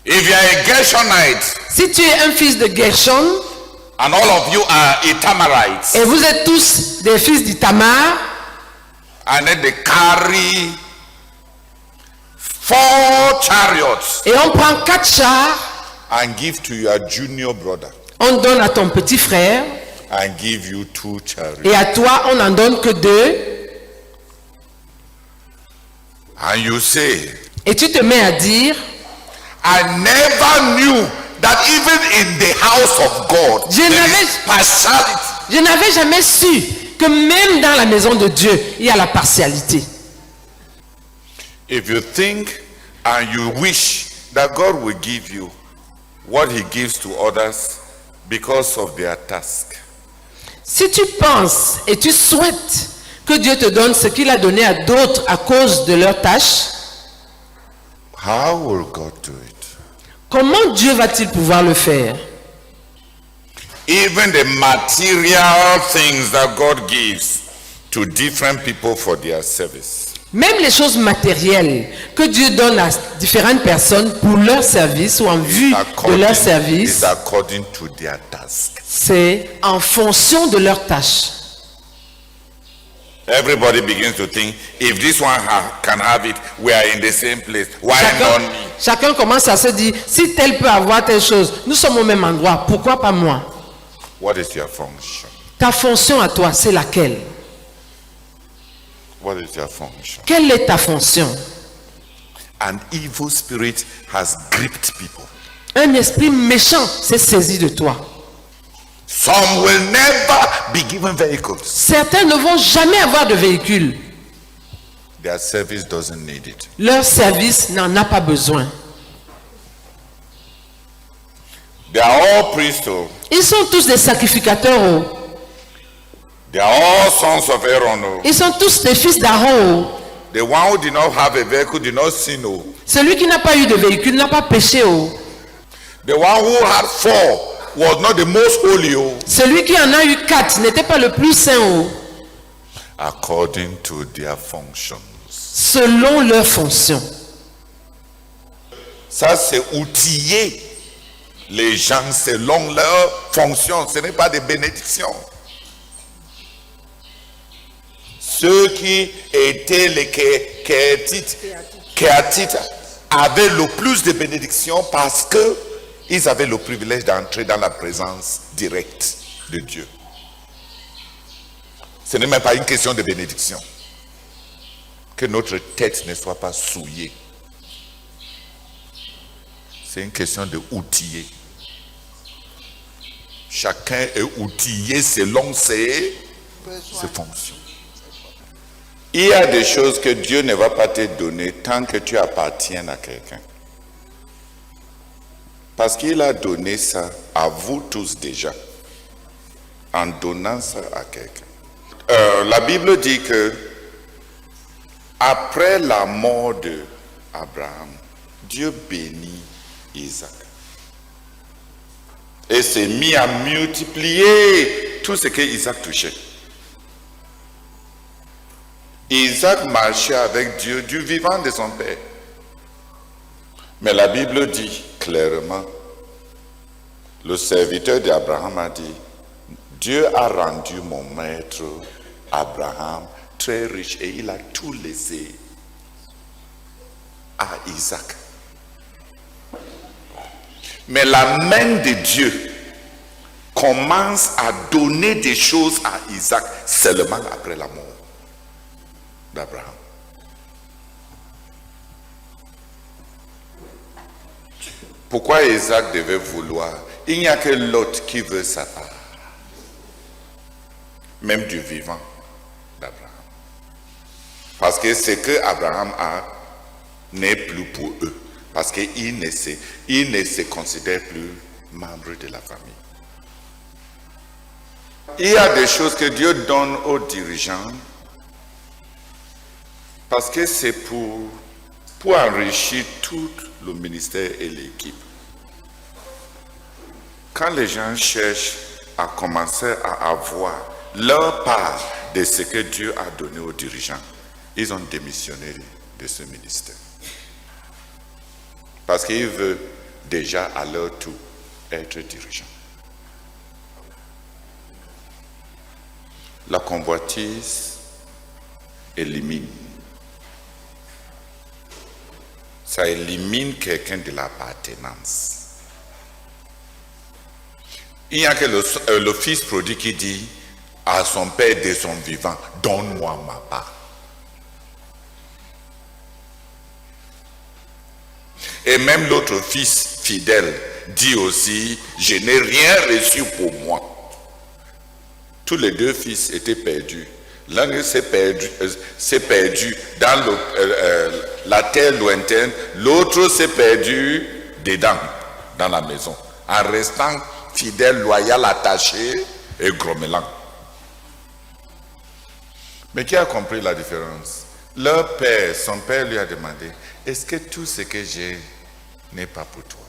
If you are a Gershonite Si tu es un fils de Gershon and all of you are Itamarites, et vous êtes tous des fils d'Ithamar, and then they carry 4 chariots et on prend 4 chars, and give to your junior brother on donne à ton petit frère, and give you 2 chariots. et à toi, on n'en donne que 2, And you say, et tu te mets à dire, I never knew that even in the house of God, Je there n'avais- is partiality. je n'avais jamais su que même dans la maison de Dieu, il y a la partialité. If you think and you wish that God will give you what he gives to others because of their task, Si tu penses et tu souhaites que Dieu te donne ce qu'il a donné à d'autres à cause de leurs tâches, how will God do it? comment Dieu va-t-il pouvoir le faire? Even the material things that God gives to different people for their service. Même les choses matérielles que Dieu donne à différentes personnes pour leur service ou en vue de leur service, is according to their task. c'est en fonction de leur tâche. Everybody begins to think, if this one can have it, we are in the same place. Why not me? Chacun commence à se dire, si tel peut avoir telle chose, nous sommes au même endroit, pourquoi pas moi? What is your function? Ta fonction à toi, c'est laquelle? What is your function? Quelle est ta fonction? An evil spirit has gripped people. Un esprit méchant s'est saisi de toi. Some will never be given vehicles. Certains ne vont jamais avoir de véhicule. Their service doesn't need it. Leur service n'en a pas besoin. They are all priests. Ils sont tous des sacrificateurs. Oh. They are all sons of Aaron. Ils sont tous des fils d'Aaron. Oh. The one who did not have a vehicle did not sin. Celui qui n'a pas eu de véhicule n'a pas péché. Oh. The one who had 4 was not the most holy. Celui qui en a eu 4 n'était pas le plus saint. Oh. According to their functions. Selon leur fonction. Ça, c'est outiller les gens selon leur fonction. Ce n'est pas des bénédictions. Ceux qui étaient les Kéatites avaient le plus de bénédictions parce qu'ils avaient le privilège d'entrer dans la présence directe de Dieu. Ce n'est même pas une question de bénédiction. Que notre tête ne soit pas souillée. C'est une question de outiller. Chacun est outillé selon ses fonctions. Il y a des choses que Dieu ne va pas te donner tant que tu appartiens à quelqu'un. Parce qu'il a donné ça à vous tous déjà, en donnant ça à quelqu'un. La Bible dit que après la mort d'Abraham, Dieu bénit Isaac. Et s'est mis à multiplier tout ce que Isaac touchait. Isaac marchait avec Dieu du vivant de son père. Mais la Bible dit clairement, le serviteur d'Abraham a dit, Dieu a rendu mon maître Abraham très riche et il a tout laissé à Isaac. Mais la main de Dieu commence à donner des choses à Isaac seulement après la mort d'Abraham. Pourquoi Isaac devait vouloir? Il n'y a que Lot qui veut sa part. Même du vivant d'Abraham. Parce que ce que Abraham a n'est plus pour eux. Parce qu'il ne se considère plus membre de la famille. Il y a des choses que Dieu donne aux dirigeants parce que c'est pour enrichir tout le ministère et l'équipe. Quand les gens cherchent à commencer à avoir leur part de ce que Dieu a donné aux dirigeants, ils ont démissionné de ce ministère. Parce qu'ils veulent déjà à leur tour être dirigeants. La convoitise élimine. Ça élimine quelqu'un de l'appartenance. Il n'y a que le fils prodigue qui dit à son père de son vivant, donne-moi ma part. Et même l'autre fils fidèle dit aussi, je n'ai rien reçu pour moi. Tous les deux fils étaient perdus. L'un s'est perdu dans la terre lointaine, l'autre s'est perdu dedans, dans la maison, en restant fidèle, loyal, attaché et grommelant. Mais qui a compris la différence? Leur père, son père lui a demandé, est-ce que tout ce que j'ai n'est pas pour toi?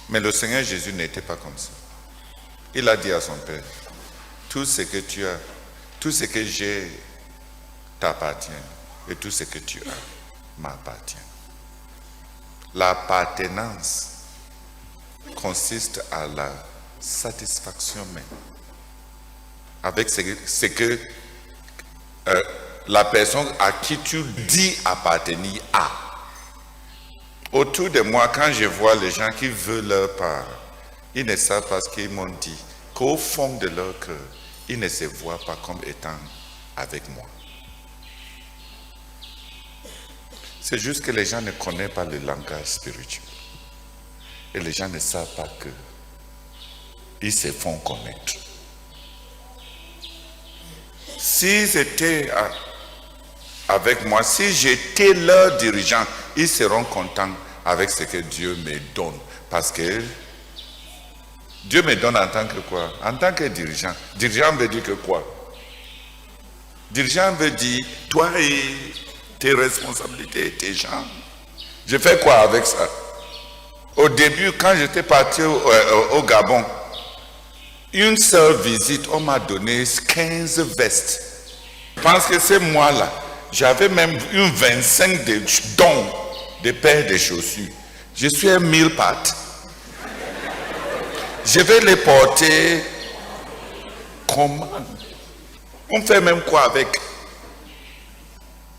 Mais le Seigneur Jésus n'était pas comme ça. Il a dit à son père, tout ce que tu as Tout ce que j'ai t'appartient et tout ce que tu as m'appartient. L'appartenance consiste à la satisfaction même avec ce que la personne à qui tu dis appartenir a. Autour de moi, quand je vois les gens qui veulent leur part, ils ne savent pas ce qu'ils m'ont dit, qu'au fond de leur cœur, ils ne se voient pas comme étant avec moi. C'est juste que les gens ne connaissent pas le langage spirituel. Et les gens ne savent pas que ils se font connaître. S'ils étaient avec moi, si j'étais leur dirigeant, ils seront contents avec ce que Dieu me donne. Parce que Dieu me donne en tant que quoi? En tant que dirigeant. Dirigeant veut dire que quoi? Dirigeant veut dire, toi et tes responsabilités, tes gens. Je fais quoi avec ça? Au début, quand j'étais parti au Gabon, une seule visite, on m'a donné 15 vestes. Je pense que c'est moi-là. J'avais même une 25 de dons de paires de chaussures. Je suis un 1000 pattes. Je vais les porter comment? On fait même quoi avec?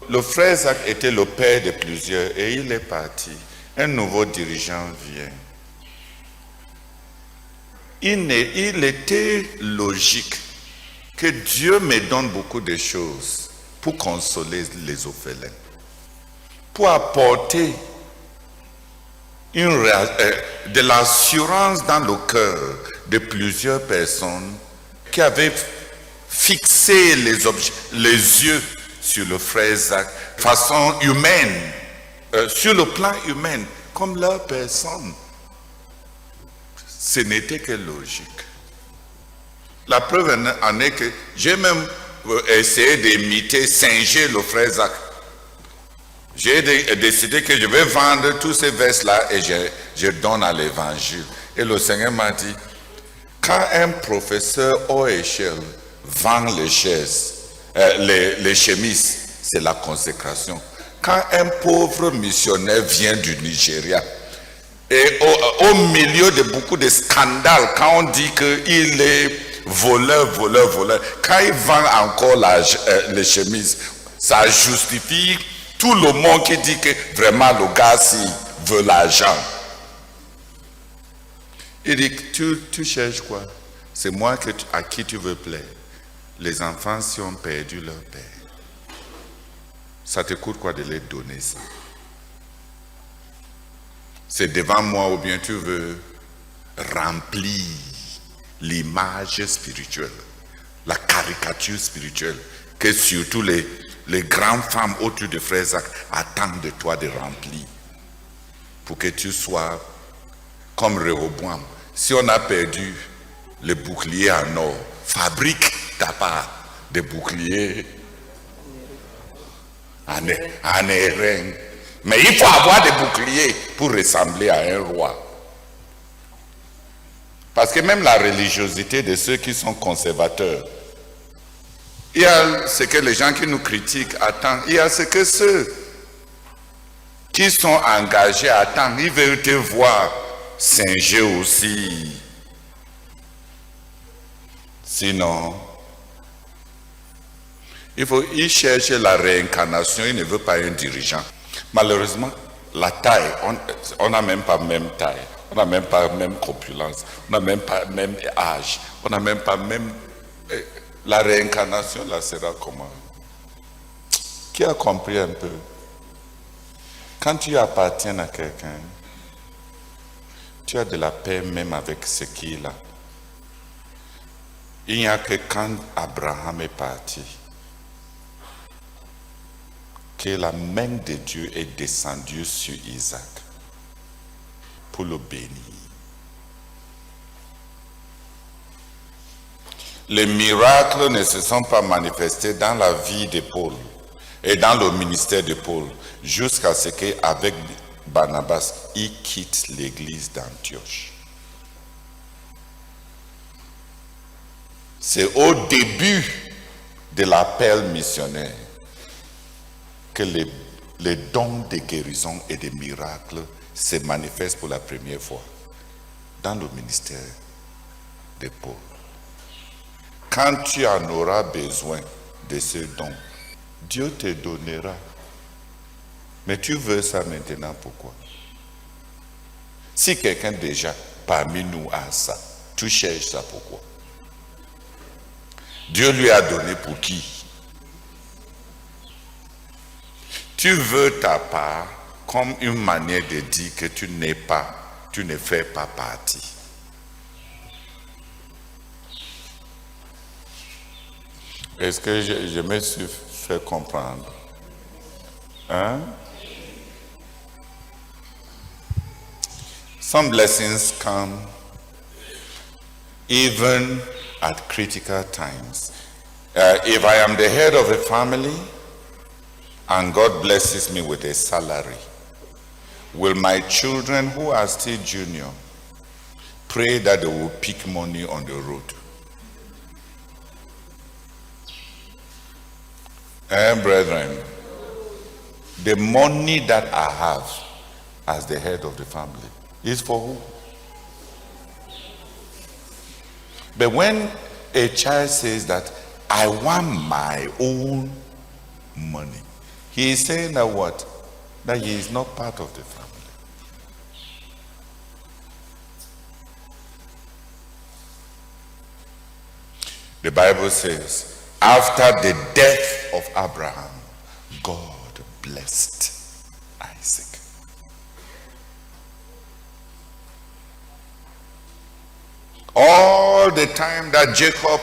Le frère Zach était le père de plusieurs et il est parti. Un nouveau dirigeant vient. Il était logique que Dieu me donne beaucoup de choses pour consoler les orphelins, pour apporter de l'assurance dans le cœur de plusieurs personnes qui avaient fixé les yeux sur le frère Zach de façon humaine, sur le plan humain, comme leur personne. Ce n'était que logique. La preuve en est que j'ai même essayé d'imiter, singer le frère Zach. J'ai décidé que je vais vendre tous ces versets-là et je donne à l'évangile. Et le Seigneur m'a dit, quand un professeur haut échelle vend les chemises, c'est la consécration. Quand un pauvre missionnaire vient du Nigeria, et au milieu de beaucoup de scandales, quand on dit qu'il est voleur, quand il vend encore les chemises, ça justifie tout le monde qui dit que vraiment le gars-ci veut l'argent. Il dit, tu cherches quoi? C'est moi à qui tu veux plaire. Les enfants, si ont perdu leur père, ça te coûte quoi de les donner ça? C'est devant moi ou bien tu veux remplir l'image spirituelle, la caricature spirituelle que surtout les grandes femmes autour de Frère Zach attendent de toi de remplir pour que tu sois comme Rehoboam. Si on a perdu le bouclier en or, fabrique ta part de boucliers en airain. Mais il faut avoir des boucliers pour ressembler à un roi. Parce que même la religiosité de ceux qui sont conservateurs, il y a ce que les gens qui nous critiquent attendent, il y a ce que ceux qui sont engagés attendent. Ils veulent te voir singer aussi. Sinon, il cherche la réincarnation, il ne veut pas un dirigeant. Malheureusement, la taille, on n'a même pas même taille, on n'a même pas même corpulence, on n'a même pas même âge, on n'a même pas même... La réincarnation, là, sera comment? Qui a compris un peu? Quand tu appartiens à quelqu'un, tu as de la paix même avec ce qu'il a. Il n'y a que quand Abraham est parti, que la main de Dieu est descendue sur Isaac pour le bénir. Les miracles ne se sont pas manifestés dans la vie de Paul et dans le ministère de Paul jusqu'à ce qu'avec Barnabas, il quitte l'église d'Antioche. C'est au début de l'appel missionnaire que les dons de guérison et de miracles se manifestent pour la première fois dans le ministère de Paul. Quand tu en auras besoin de ce don, Dieu te donnera. Mais tu veux ça maintenant, pourquoi? Si quelqu'un déjà parmi nous a ça, tu cherches ça pourquoi? Dieu lui a donné pour qui? Tu veux ta part comme une manière de dire que tu ne fais pas partie. Est-ce que je me suis fait comprendre? Hein? Some blessings come even at critical times. If I am the head of a family and God blesses me with a salary, will my children who are still junior pray that they will pick money on the road? Brethren, the money that I have as the head of the family is for who? But when a child says that, I want my own money, he is saying that what? That he is not part of the family. The Bible says, after the death of Abraham, God blessed Isaac. All the time that Jacob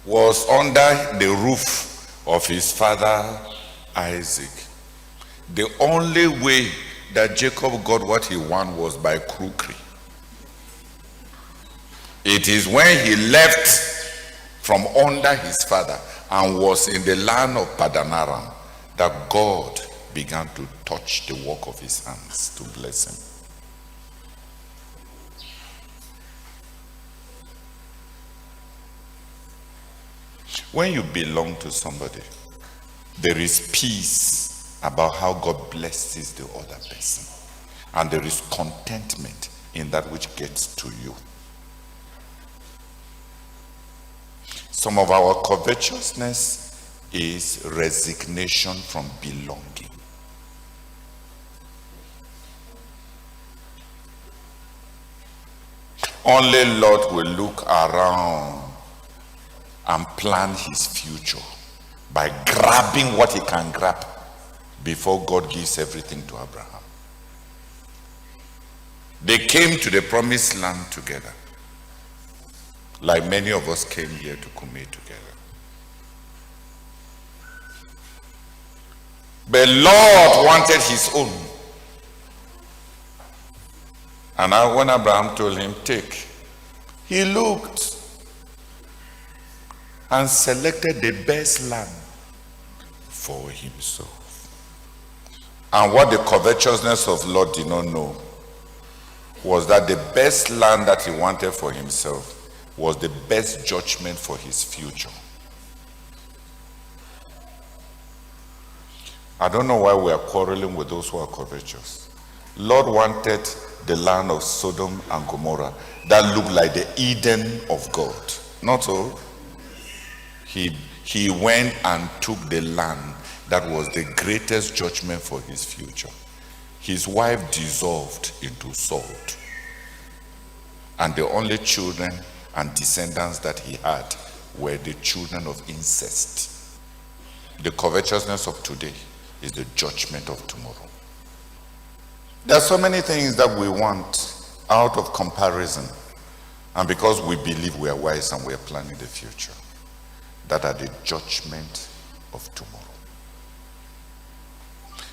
was under the roof of his father Isaac, the only way that Jacob got what he wanted was by crookery. It is when he left from under his father and was in the land of Padan Aram that God began to touch the work of his hands to bless him. When you belong to somebody, there is peace about how God blesses the other person, and there is contentment in that which gets to you. Some of our covetousness is resignation from belonging. Only Lord will look around and plan his future by grabbing what he can grab before God gives everything to Abraham. They came to the promised land together, like many of us came here to commit together. But Lord wanted his own. And now when Abraham told him, take, he looked and selected the best land for himself. And what the covetousness of Lot did not know was that the best land that he wanted for himself was the best judgment for his future. I don't know why we are quarreling with those who are covetous. Lord wanted the land of Sodom and Gomorrah that looked like the Eden of God. Not so. He went and took the land that was the greatest judgment for his future. His wife dissolved into salt. And the only children and descendants that he had were the children of incest. The covetousness of today is the judgment of tomorrow. There are so many things that we want out of comparison, and because we believe we are wise and we are planning the future, that are the judgment of tomorrow.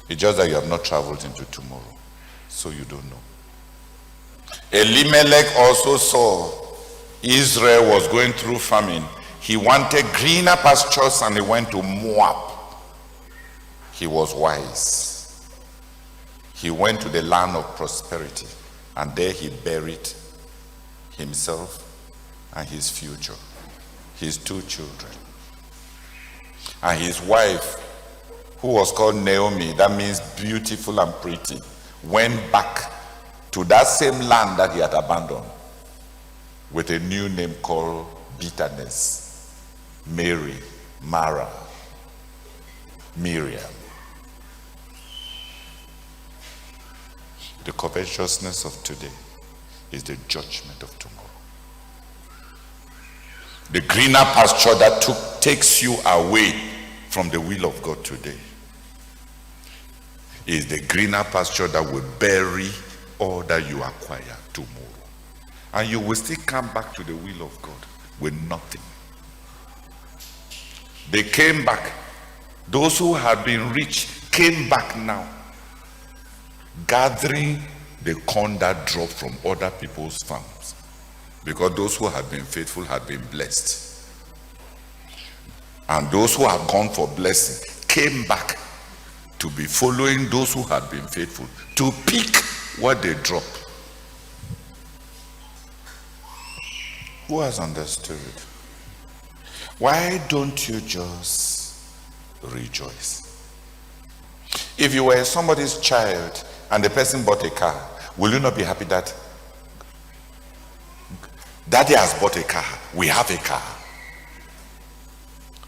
It's just that you have not traveled into tomorrow, so you don't know. Elimelech also saw Israel was going through famine. He wanted greener pastures and he went to Moab. He was wise. He went to the land of prosperity, and there he buried himself and his future, his two children. And his wife, who was called Naomi, that means beautiful and pretty, went back to that same land that he had abandoned with a new name called bitterness. Mary, Mara, Miriam. The covetousness of today is the judgment of tomorrow. The greener pasture that takes you away from the will of God today is the greener pasture that will bury all that you acquire tomorrow. And you will still come back to the will of God with nothing. They came back. Those who had been rich came back now, gathering the corn that dropped from other people's farms, because those who had been faithful had been blessed. And those who had gone for blessing came back to be following those who had been faithful, to pick what they dropped. Who has understood? Why don't you just rejoice? If you were somebody's child and the person bought a car, will you not be happy that Daddy has bought a car, we have a car?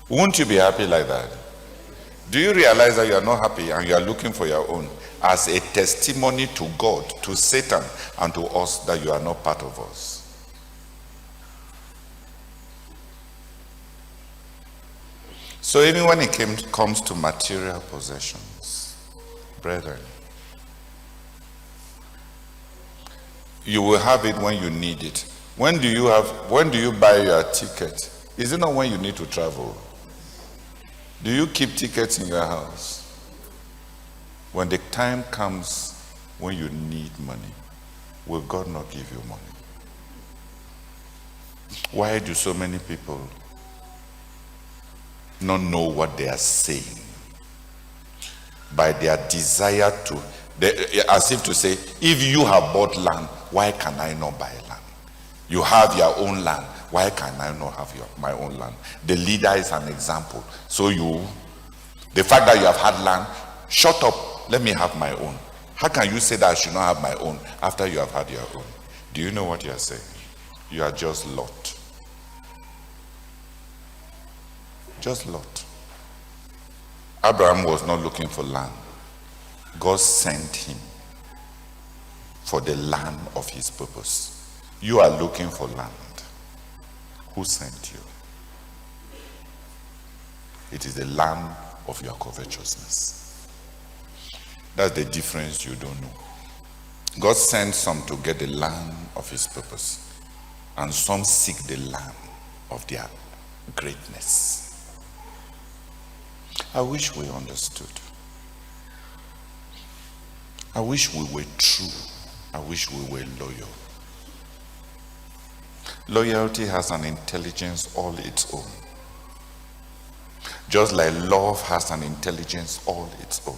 Won't you be happy like that? Do you realize that you are not happy and you are looking for your own as a testimony to God, to Satan, and to us that you are not part of us? So even when it comes to material possessions, brethren, you will have it when you need it. When do you buy your ticket? Is it not when you need to travel? Do you keep tickets in your house? When the time comes when you need money, will God not give you money? Why do so many people not know what they are saying? By their desire to, as if to say, if you have bought land, why can I not buy land? You have your own land, why can I not have my own land? The leader is an example. So the fact that you have had land, shut up, let me have my own. How can you say that I should not have my own after you have had your own? Do you know what you are saying? You are just Lot. Just Lot. Abraham was not looking for land. God sent him for the land of his purpose. You are looking for land. Who sent you? It is the land of your covetousness. That's the difference you don't know. God sent some to get the land of his purpose, and some seek the land of their greatness. I wish we understood. I wish we were true. I wish we were loyal. Loyalty has an intelligence all its own. Just like love has an intelligence all its own.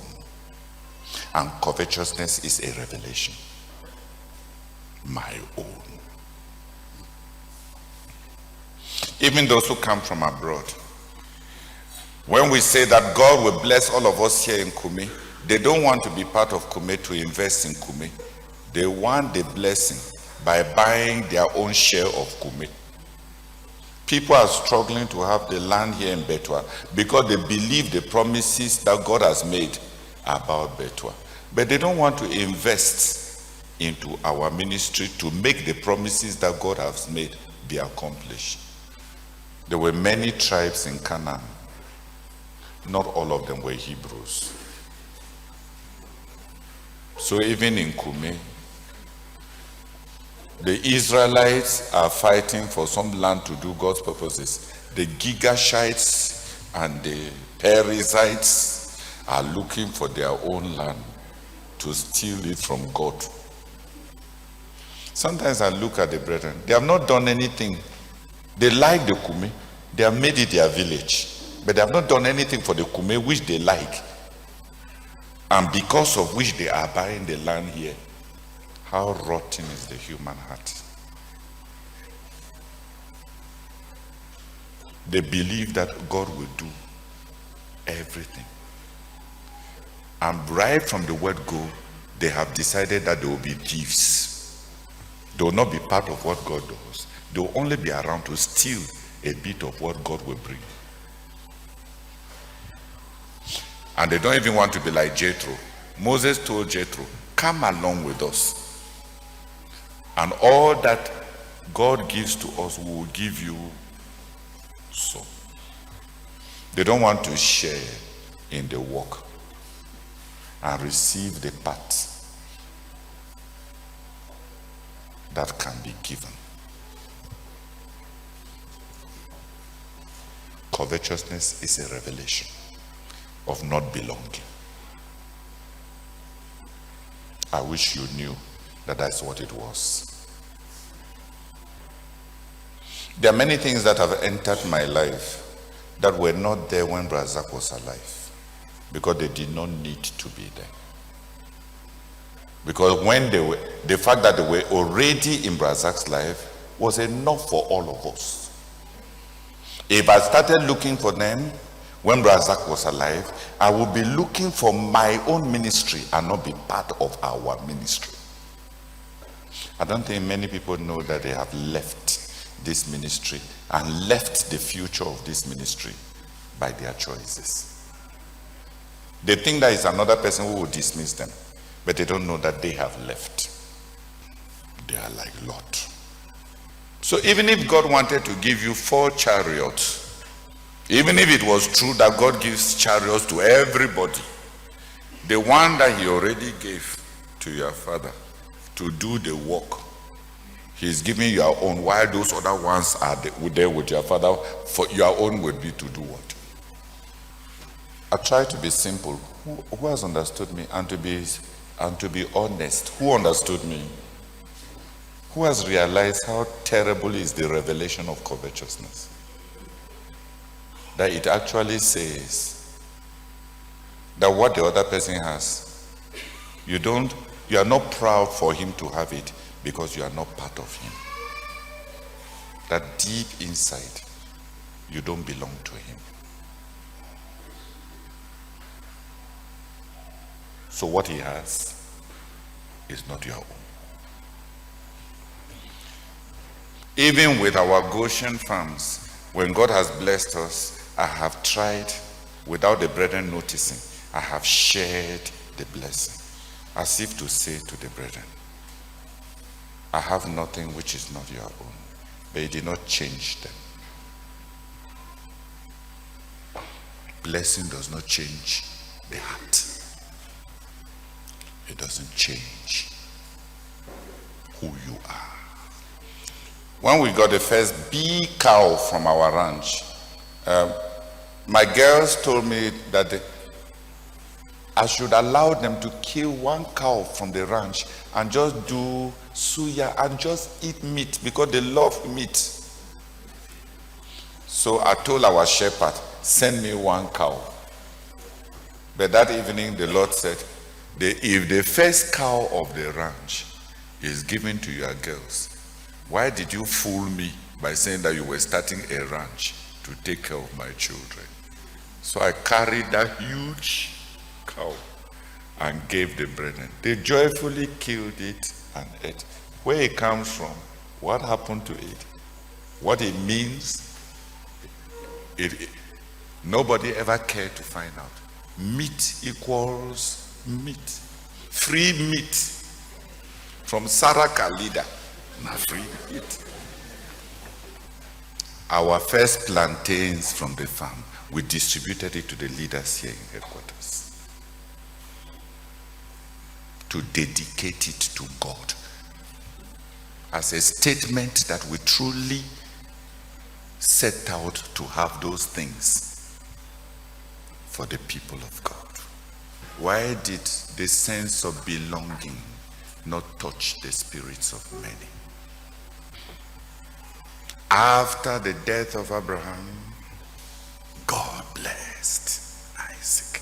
And covetousness is a revelation. My own. Even those who come from abroad, when we say that God will bless all of us here in Kume, they don't want to be part of Kume to invest in Kume. They want the blessing by buying their own share of Kume. People are struggling to have the land here in Betua because they believe the promises that God has made about Betua. But they don't want to invest into our ministry to make the promises that God has made be accomplished. There were many tribes in Canaan. Not all of them were Hebrews. So even in Kume, the Israelites are fighting for some land to do God's purposes. The Gigashites and the Perizzites are looking for their own land to steal it from God. Sometimes I look at the brethren. They have not done anything. They like the Kume. They have made it their village. But they have not done anything for the Kume which they like. And because of which they are buying the land here. How rotten is the human heart. They believe that God will do everything. And right from the word go, they have decided that they will be thieves. They will not be part of what God does. They will only be around to steal a bit of what God will bring. And they don't even want to be like Jethro. Moses told Jethro, come along with us. And all that God gives to us, we will give you so. They don't want to share in the work and receive the part that can be given. Covetousness is a revelation of not belonging. I wish you knew that that's what it was. There are many things that have entered my life that were not there when Brazak was alive, because they did not need to be there. Because when they were, the fact that they were already in Brazak's life was enough for all of us. If I started looking for them when Brazak was alive, I would be looking for my own ministry and not be part of our ministry. I don't think many people know that they have left this ministry and left the future of this ministry by their choices. They think that it's another person who will dismiss them, but they don't know that they have left. They are like Lot. So even if God wanted to give you 4 chariots, even if it was true that God gives chariots to everybody, the one that he already gave to your father to do the work, he's giving your own, while those other ones are there with your father, for your own would be to do what? I try to be simple. Who has understood me? And to be honest, who understood me? Who has realized how terrible is the revelation of covetousness? That it actually says that what the other person has, you are not proud for him to have it because you are not part of him. That deep inside, you don't belong to him. So what he has is not your own. Even with our Goshen farms, when God has blessed us, I have tried, without the brethren noticing, I have shared the blessing, as if to say to the brethren, I have nothing which is not your own, but it did not change them. Blessing does not change the heart. It doesn't change who you are. When we got the first big cow from our ranch, my girls told me that I should allow them to kill 1 cow from the ranch and just do suya and just eat meat because they love meat. So I told our shepherd, send me 1 cow. But that evening the Lord said, if the first cow of the ranch is given to your girls, why did you fool me by saying that you were starting a ranch to take care of my children? So I carried that huge cow and gave the brethren. They joyfully killed it and ate. Where it comes from, what happened to it, what it means, nobody ever cared to find out. Meat equals meat. Free meat from Sarah Kalida. Not free meat. Our first plantains from the farm, we distributed it to the leaders here in headquarters to dedicate it to God as a statement that we truly set out to have those things for the people of God. Why did the sense of belonging not touch the spirits of many? After the death of Abraham, God blessed Isaac.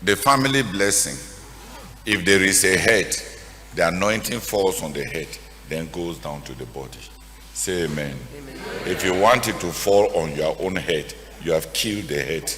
The family blessing, if there is a head, the anointing falls on the head, then goes down to the body. Say amen. If you want it to fall on your own head, you have killed the head.